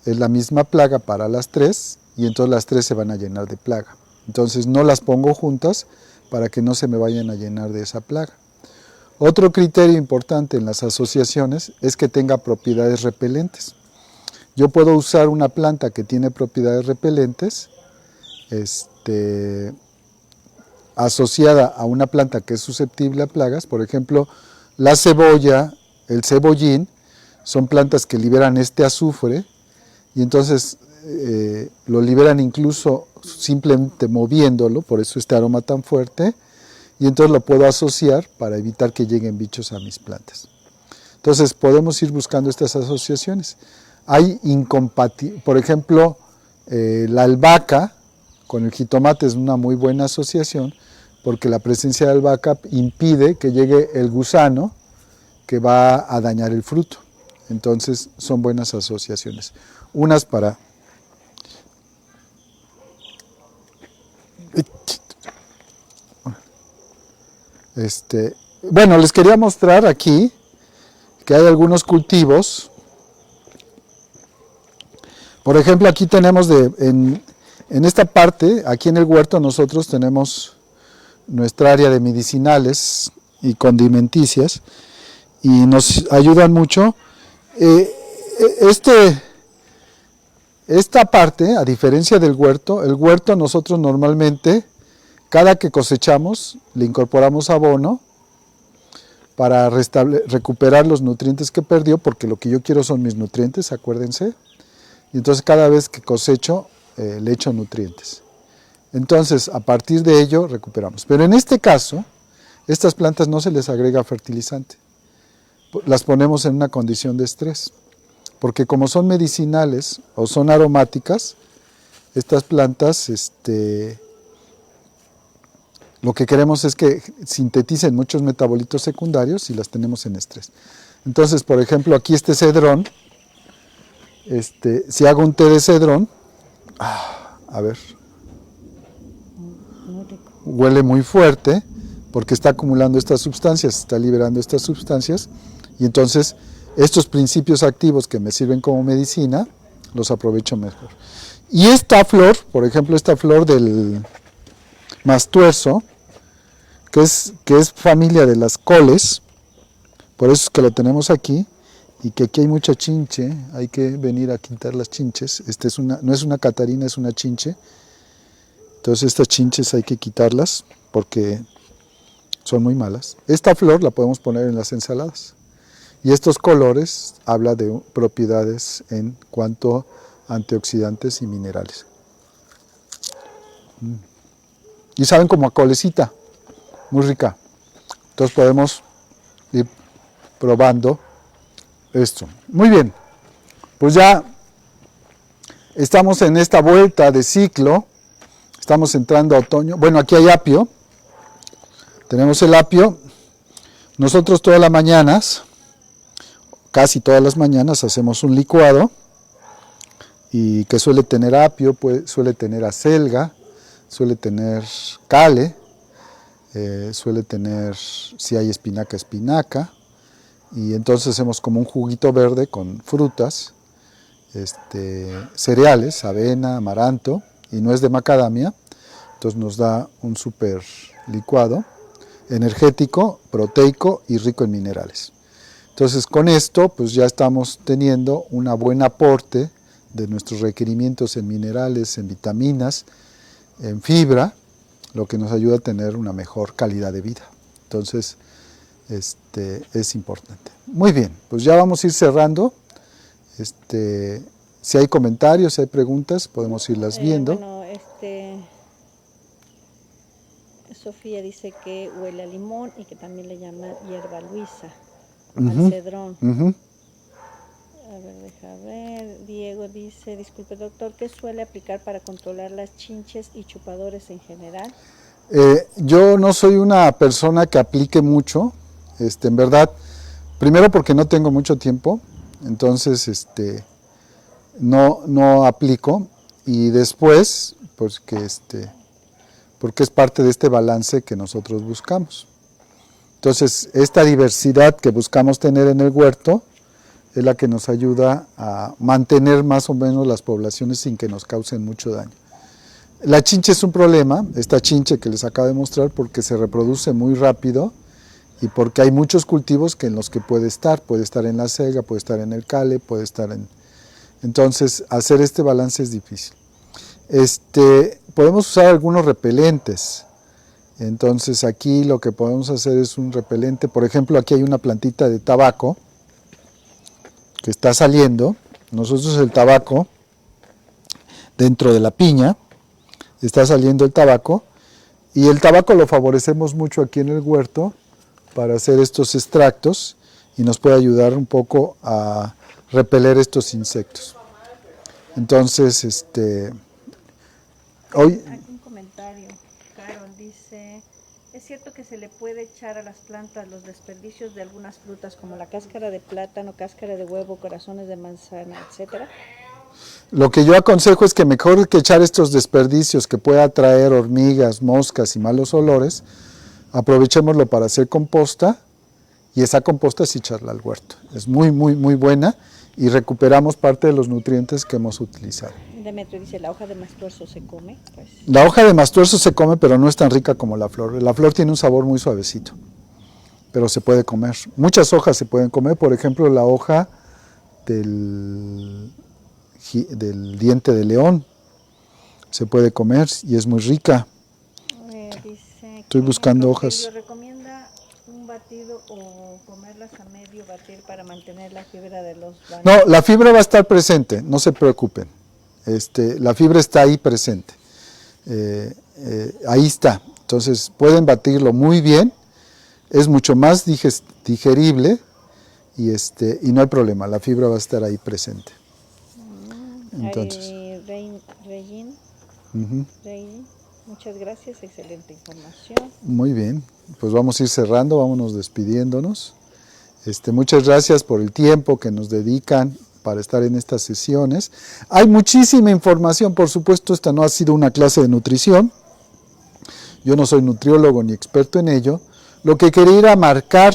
es la misma plaga para las tres, y entonces las tres se van a llenar de plaga. Entonces no las pongo juntas para que no se me vayan a llenar de esa plaga. Otro criterio importante en las asociaciones es que tenga propiedades repelentes. Yo puedo usar una planta que tiene propiedades repelentes asociada a una planta que es susceptible a plagas. Por ejemplo, la cebolla, el cebollín, son plantas que liberan azufre, y entonces lo liberan incluso simplemente moviéndolo, por eso este aroma tan fuerte, y entonces lo puedo asociar para evitar que lleguen bichos a mis plantas. Entonces podemos ir buscando estas asociaciones. Hay por ejemplo, la albahaca con el jitomate es una muy buena asociación, porque la presencia de albahaca impide que llegue el gusano que va a dañar el fruto. Entonces son buenas asociaciones. Unas para... Bueno, les quería mostrar aquí que hay algunos cultivos. Por ejemplo, aquí tenemos en esta parte, aquí en el huerto, nosotros tenemos nuestra área de medicinales y condimenticias, y nos ayudan mucho. Esta parte, a diferencia del huerto, el huerto nosotros normalmente, cada que cosechamos, le incorporamos abono para recuperar los nutrientes que perdió, porque lo que yo quiero son mis nutrientes, acuérdense. Y entonces cada vez que cosecho, le echo nutrientes. Entonces, a partir de ello, recuperamos. Pero en este caso, estas plantas no se les agrega fertilizante. Las ponemos en una condición de estrés. Porque como son medicinales o son aromáticas, estas plantas, lo que queremos es que sinteticen muchos metabolitos secundarios, y las tenemos en estrés. Entonces, por ejemplo, aquí este cedrón, si hago un té de cedrón, a ver, huele muy fuerte, porque está acumulando estas sustancias, está liberando estas sustancias, y entonces estos principios activos que me sirven como medicina, los aprovecho mejor. Y esta flor, por ejemplo, esta flor del mastuerzo, que es familia de las coles, por eso es que lo tenemos aquí, y que aquí hay mucha chinche, hay que venir a quitar las chinches. No es una catarina, es una chinche. Entonces estas chinches hay que quitarlas porque son muy malas. Esta flor la podemos poner en las ensaladas. Y estos colores habla de propiedades en cuanto a antioxidantes y minerales. Y saben como a colecita, muy rica. Entonces podemos ir probando esto. Muy bien, pues ya estamos en esta vuelta de ciclo. Estamos entrando a otoño. Bueno, aquí hay apio. Tenemos el apio. Nosotros todas las mañanas, casi todas las mañanas, hacemos un licuado y que suele tener apio, suele tener acelga, suele tener cale, suele tener, si hay espinaca, espinaca, y entonces hacemos como un juguito verde con frutas, cereales, avena, amaranto y nuez de macadamia. Entonces nos da un súper licuado energético, proteico y rico en minerales. Entonces con esto pues ya estamos teniendo un buen aporte de nuestros requerimientos en minerales, en vitaminas, en fibra, lo que nos ayuda a tener una mejor calidad de vida. Entonces es importante. Muy bien, pues ya vamos a ir cerrando. Si hay comentarios, si hay preguntas, podemos irlas viendo. Bueno, Sofía dice que huele a limón y que también le llama hierba luisa, al cedrón. A ver, deja ver. Diego dice, disculpe doctor, ¿qué suele aplicar para controlar las chinches y chupadores en general? Yo no soy una persona que aplique mucho, en verdad, primero porque no tengo mucho tiempo, entonces no aplico, y después porque es parte de este balance que nosotros buscamos. Entonces, esta diversidad que buscamos tener en el huerto es la que nos ayuda a mantener más o menos las poblaciones sin que nos causen mucho daño. La chinche es un problema, esta chinche que les acabo de mostrar, porque se reproduce muy rápido y porque hay muchos cultivos en los que puede estar en la selga, puede estar en el cale, puede estar en... Entonces, hacer este balance es difícil. Podemos usar algunos repelentes. Entonces aquí lo que podemos hacer es un repelente. Por ejemplo, aquí hay una plantita de tabaco que está saliendo. Nosotros el tabaco, dentro de la piña, está saliendo el tabaco, y el tabaco lo favorecemos mucho aquí en el huerto para hacer estos extractos y nos puede ayudar un poco a repeler estos insectos. Entonces, hoy... Aquí un comentario. Carol dice, ¿es cierto que se le puede echar a las plantas los desperdicios de algunas frutas como la cáscara de plátano, cáscara de huevo, corazones de manzana, etcétera? Lo que yo aconsejo es que mejor que echar estos desperdicios que pueda traer hormigas, moscas y malos olores, aprovechémoslo para hacer composta, y esa composta sí echarla al huerto. Es muy, muy, muy buena y recuperamos parte de los nutrientes que hemos utilizado. Demetrio dice, ¿la hoja de mastuerzo se come? Pues... La hoja de mastuerzo se come, pero no es tan rica como la flor. La flor tiene un sabor muy suavecito, pero se puede comer. Muchas hojas se pueden comer, por ejemplo, la hoja del diente de león se puede comer y es muy rica. Estoy buscando hojas. ¿Recomienda un batido o comerlas a medio batir para mantener la fibra de los baños? No, la fibra va a estar presente, no se preocupen. La fibra está ahí presente. Ahí está. Entonces pueden batirlo muy bien, es mucho más digerible y no hay problema, la fibra va a estar ahí presente. Entonces, Regin, muchas gracias, excelente información. Muy bien, pues vamos a ir cerrando, vámonos despidiéndonos. Muchas gracias por el tiempo que nos dedican para estar en estas sesiones. Hay muchísima información, por supuesto, esta no ha sido una clase de nutrición. Yo no soy nutriólogo ni experto en ello. Lo que quería era marcar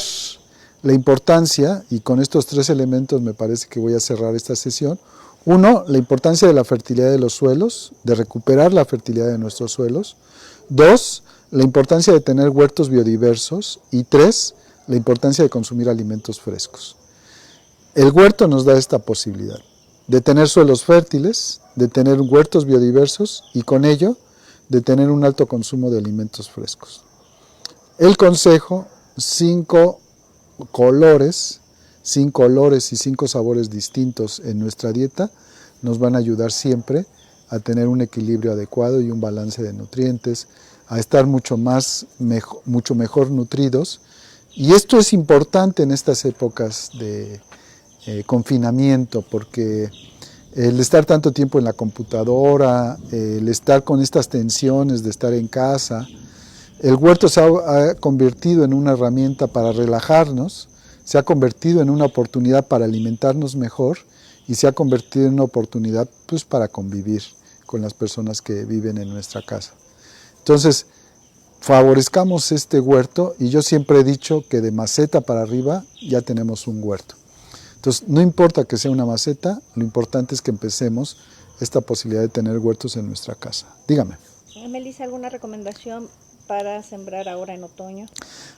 la importancia, y con estos 3 elementos me parece que voy a cerrar esta sesión. 1, la importancia de la fertilidad de los suelos, de recuperar la fertilidad de nuestros suelos. 2, la importancia de tener huertos biodiversos. Y 3, la importancia de consumir alimentos frescos. El huerto nos da esta posibilidad de tener suelos fértiles, de tener huertos biodiversos y con ello de tener un alto consumo de alimentos frescos. El consejo, 5 colores y 5 sabores distintos en nuestra dieta nos van a ayudar siempre a tener un equilibrio adecuado y un balance de nutrientes, a estar mucho mejor nutridos. Y esto es importante en estas épocas de confinamiento, porque el estar tanto tiempo en la computadora, el estar con estas tensiones de estar en casa, el huerto se ha convertido en una herramienta para relajarnos, se ha convertido en una oportunidad para alimentarnos mejor y se ha convertido en una oportunidad pues, para convivir con las personas que viven en nuestra casa. Entonces, favorezcamos este huerto y yo siempre he dicho que de maceta para arriba ya tenemos un huerto. Entonces, no importa que sea una maceta, lo importante es que empecemos esta posibilidad de tener huertos en nuestra casa. Dígame. Melissa, ¿alguna recomendación para sembrar ahora en otoño?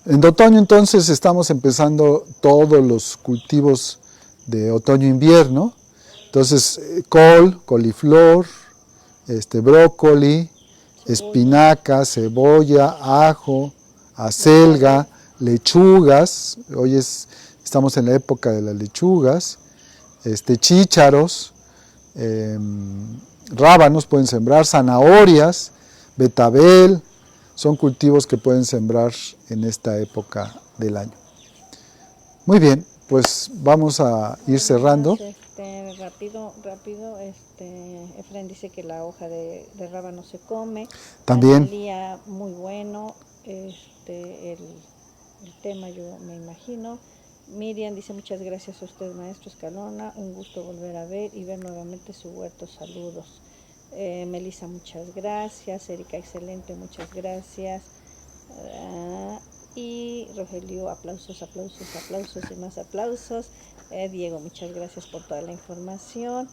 En otoño entonces estamos empezando todos los cultivos de otoño-invierno. Entonces, col, coliflor, brócoli, espinaca, cebolla, ajo, acelga, lechugas. Hoy estamos en la época de las lechugas, chícharos, rábanos pueden sembrar, zanahorias, betabel, son cultivos que pueden sembrar en esta época del año. Muy bien, pues vamos a ir cerrando. Rápido, Efraín dice que la hoja de rábano se come. También. Analía, muy bueno, el tema yo me imagino. Miriam dice muchas gracias a usted, maestro Escalona, un gusto volver a ver y ver nuevamente su huerto, saludos. Melissa, muchas gracias. Erika, excelente, muchas gracias. Y Rogelio, aplausos y más aplausos. Diego, muchas gracias por toda la información.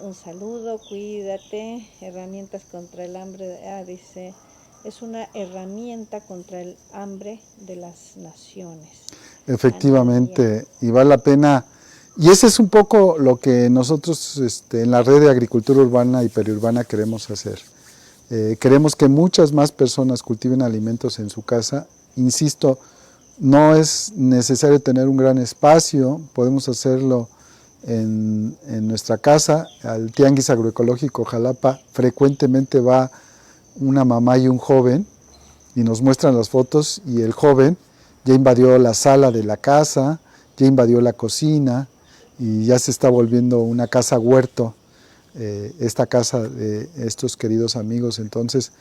Un saludo, cuídate. Herramientas contra el hambre. Dice, es una herramienta contra el hambre de las naciones. Efectivamente, y vale la pena. Y ese es un poco lo que nosotros en la red de agricultura urbana y periurbana queremos hacer. Queremos que muchas más personas cultiven alimentos en su casa. Insisto, no es necesario tener un gran espacio, podemos hacerlo en nuestra casa. Al Tianguis Agroecológico Jalapa frecuentemente va una mamá y un joven y nos muestran las fotos y el joven ya invadió la sala de la casa, ya invadió la cocina y ya se está volviendo una casa huerto, esta casa de estos queridos amigos. Entonces,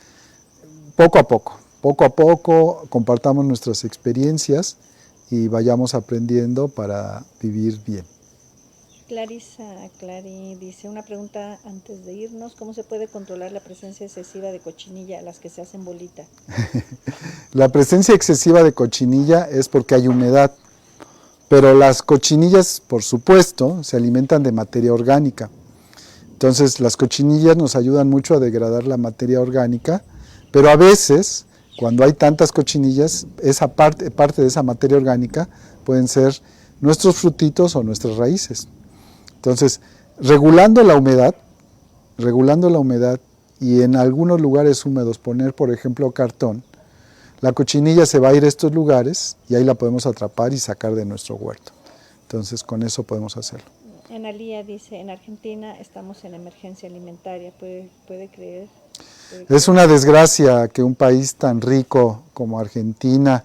poco a poco, compartamos nuestras experiencias y vayamos aprendiendo para vivir bien. Clary dice, una pregunta antes de irnos, ¿cómo se puede controlar la presencia excesiva de cochinilla, las que se hacen bolita? La presencia excesiva de cochinilla es porque hay humedad, pero las cochinillas, por supuesto, se alimentan de materia orgánica. Entonces, las cochinillas nos ayudan mucho a degradar la materia orgánica, pero a veces, cuando hay tantas cochinillas, esa parte de esa materia orgánica pueden ser nuestros frutitos o nuestras raíces. Entonces, regulando la humedad y en algunos lugares húmedos poner, por ejemplo, cartón, la cochinilla se va a ir a estos lugares y ahí la podemos atrapar y sacar de nuestro huerto. Entonces, con eso podemos hacerlo. Analía dice, en Argentina estamos en emergencia alimentaria, ¿puede creer? Es una desgracia que un país tan rico como Argentina,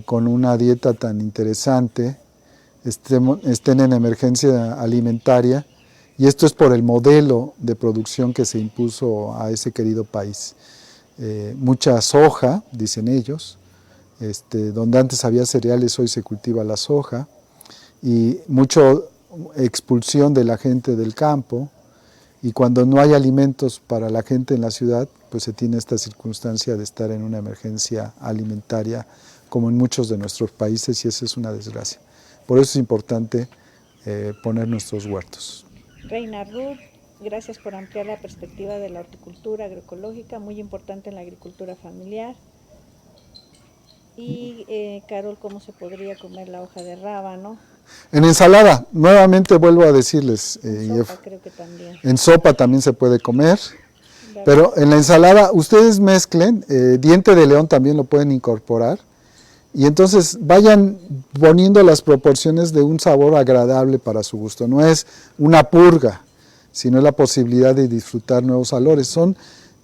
con una dieta tan interesante, estén en emergencia alimentaria, y esto es por el modelo de producción que se impuso a ese querido país. Mucha soja, dicen ellos, donde antes había cereales, hoy se cultiva la soja, y mucha expulsión de la gente del campo, y cuando no hay alimentos para la gente en la ciudad, pues se tiene esta circunstancia de estar en una emergencia alimentaria, como en muchos de nuestros países, y esa es una desgracia. Por eso es importante poner nuestros huertos. Reina Ruth, gracias por ampliar la perspectiva de la horticultura agroecológica, muy importante en la agricultura familiar. Y Carol, ¿cómo se podría comer la hoja de rábano? En ensalada, nuevamente vuelvo a decirles, Sopa creo que también. en sopa también se puede comer, pero en la ensalada ustedes mezclen, diente de león también lo pueden incorporar, y entonces vayan poniendo las proporciones de un sabor agradable para su gusto. No es una purga, sino la posibilidad de disfrutar nuevos sabores.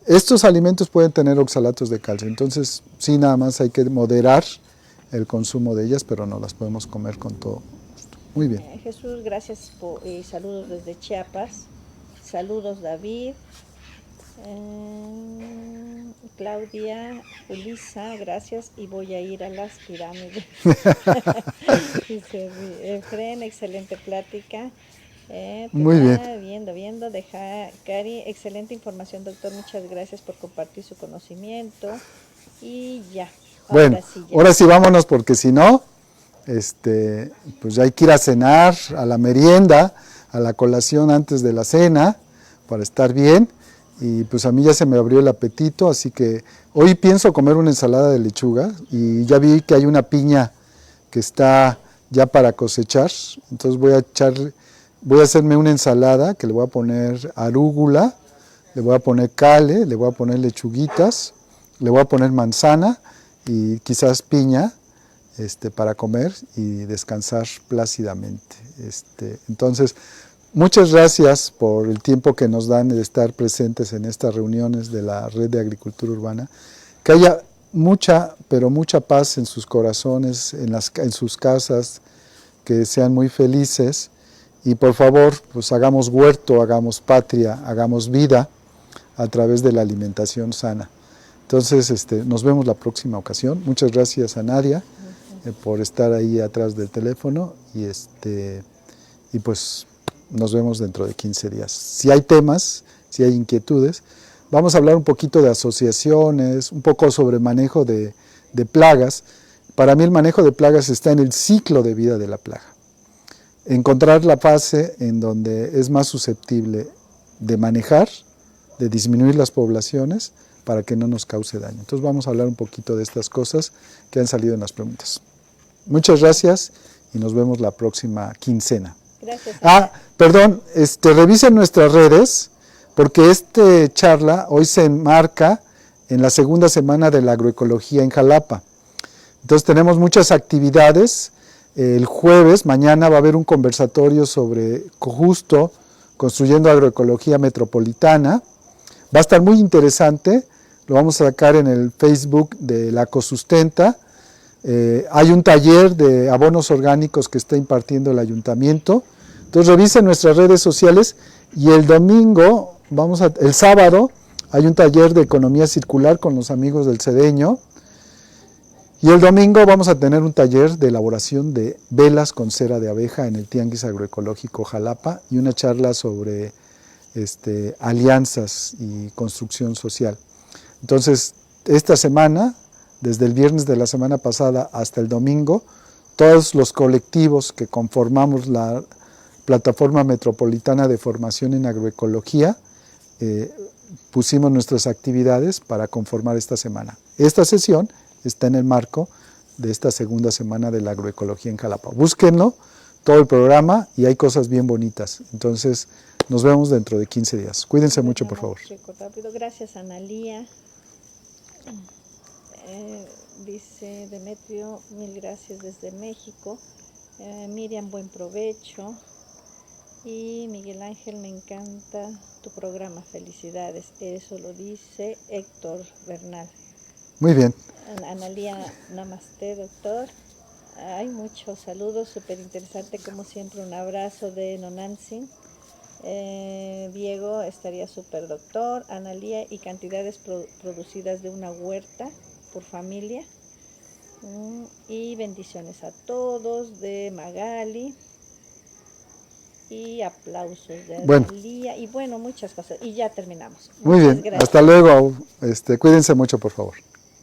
Estos alimentos pueden tener oxalatos de calcio, entonces sí, nada más hay que moderar el consumo de ellas, pero no las podemos comer con todo gusto. Muy bien. Jesús, gracias y saludos desde Chiapas. Saludos David. Claudia, Ulisa, gracias y voy a ir a las pirámides. Dice Efren, excelente plática. Muy bien. Viendo, deja Cari, excelente información, doctor, muchas gracias por compartir su conocimiento. Y ya. Bueno, ahora sí vámonos, porque si no, pues ya hay que ir a cenar, a la merienda, a la colación antes de la cena, para estar bien. Y pues a mí ya se me abrió el apetito, así que hoy pienso comer una ensalada de lechuga, y ya vi que hay una piña que está ya para cosechar, entonces voy a hacerme una ensalada que le voy a poner arúgula, le voy a poner cale, le voy a poner lechuguitas, le voy a poner manzana y quizás piña, para comer y descansar plácidamente. Entonces, muchas gracias por el tiempo que nos dan de estar presentes en estas reuniones de la Red de Agricultura Urbana. Que haya mucha, pero mucha paz en sus corazones, en sus casas, que sean muy felices. Y por favor, pues hagamos huerto, hagamos patria, hagamos vida a través de la alimentación sana. Entonces, nos vemos la próxima ocasión. Muchas gracias a Nadia por estar ahí atrás del teléfono, y pues nos vemos dentro de 15 días. Si hay temas, si hay inquietudes, vamos a hablar un poquito de asociaciones, un poco sobre manejo de plagas. Para mí el manejo de plagas está en el ciclo de vida de la plaga. Encontrar la fase en donde es más susceptible de manejar, de disminuir las poblaciones para que no nos cause daño. Entonces vamos a hablar un poquito de estas cosas que han salido en las preguntas. Muchas gracias y nos vemos la próxima quincena. Gracias. Perdón, revisen nuestras redes, porque esta charla hoy se enmarca en la segunda semana de la agroecología en Jalapa. Entonces tenemos muchas actividades. El jueves, mañana, va a haber un conversatorio sobre justo construyendo agroecología metropolitana. Va a estar muy interesante, lo vamos a sacar en el Facebook de la Ecosustenta. Hay un taller de abonos orgánicos que está impartiendo el ayuntamiento. Entonces revisen nuestras redes sociales, y el sábado hay un taller de economía circular con los amigos del Cedeño, y el domingo vamos a tener un taller de elaboración de velas con cera de abeja en el Tianguis Agroecológico Jalapa, y una charla sobre alianzas y construcción social. Entonces, esta semana, desde el viernes de la semana pasada hasta el domingo, todos los colectivos que conformamos la Plataforma Metropolitana de Formación en Agroecología, pusimos nuestras actividades para conformar esta semana. Esta sesión está en el marco de esta segunda semana de la agroecología en Jalapa. Búsquenlo, todo el programa, y hay cosas bien bonitas. Entonces, nos vemos dentro de 15 días. Cuídense mucho, por favor. Rápido. Gracias, Analía. Dice Demetrio, mil gracias desde México. Miriam, buen provecho. Y Miguel Ángel, me encanta tu programa, felicidades. Eso lo dice Héctor Bernal. Muy bien. Analía, namaste, doctor. Hay muchos saludos, súper interesante como siempre. Un abrazo de Nonantzin. Diego, estaría súper, doctor. Analía, y cantidades producidas de una huerta por familia. Y bendiciones a todos, de Magali. Y aplausos de Analía. Y bueno, muchas cosas. Y ya terminamos. Muy bien, gracias. Hasta luego. Cuídense mucho, por favor.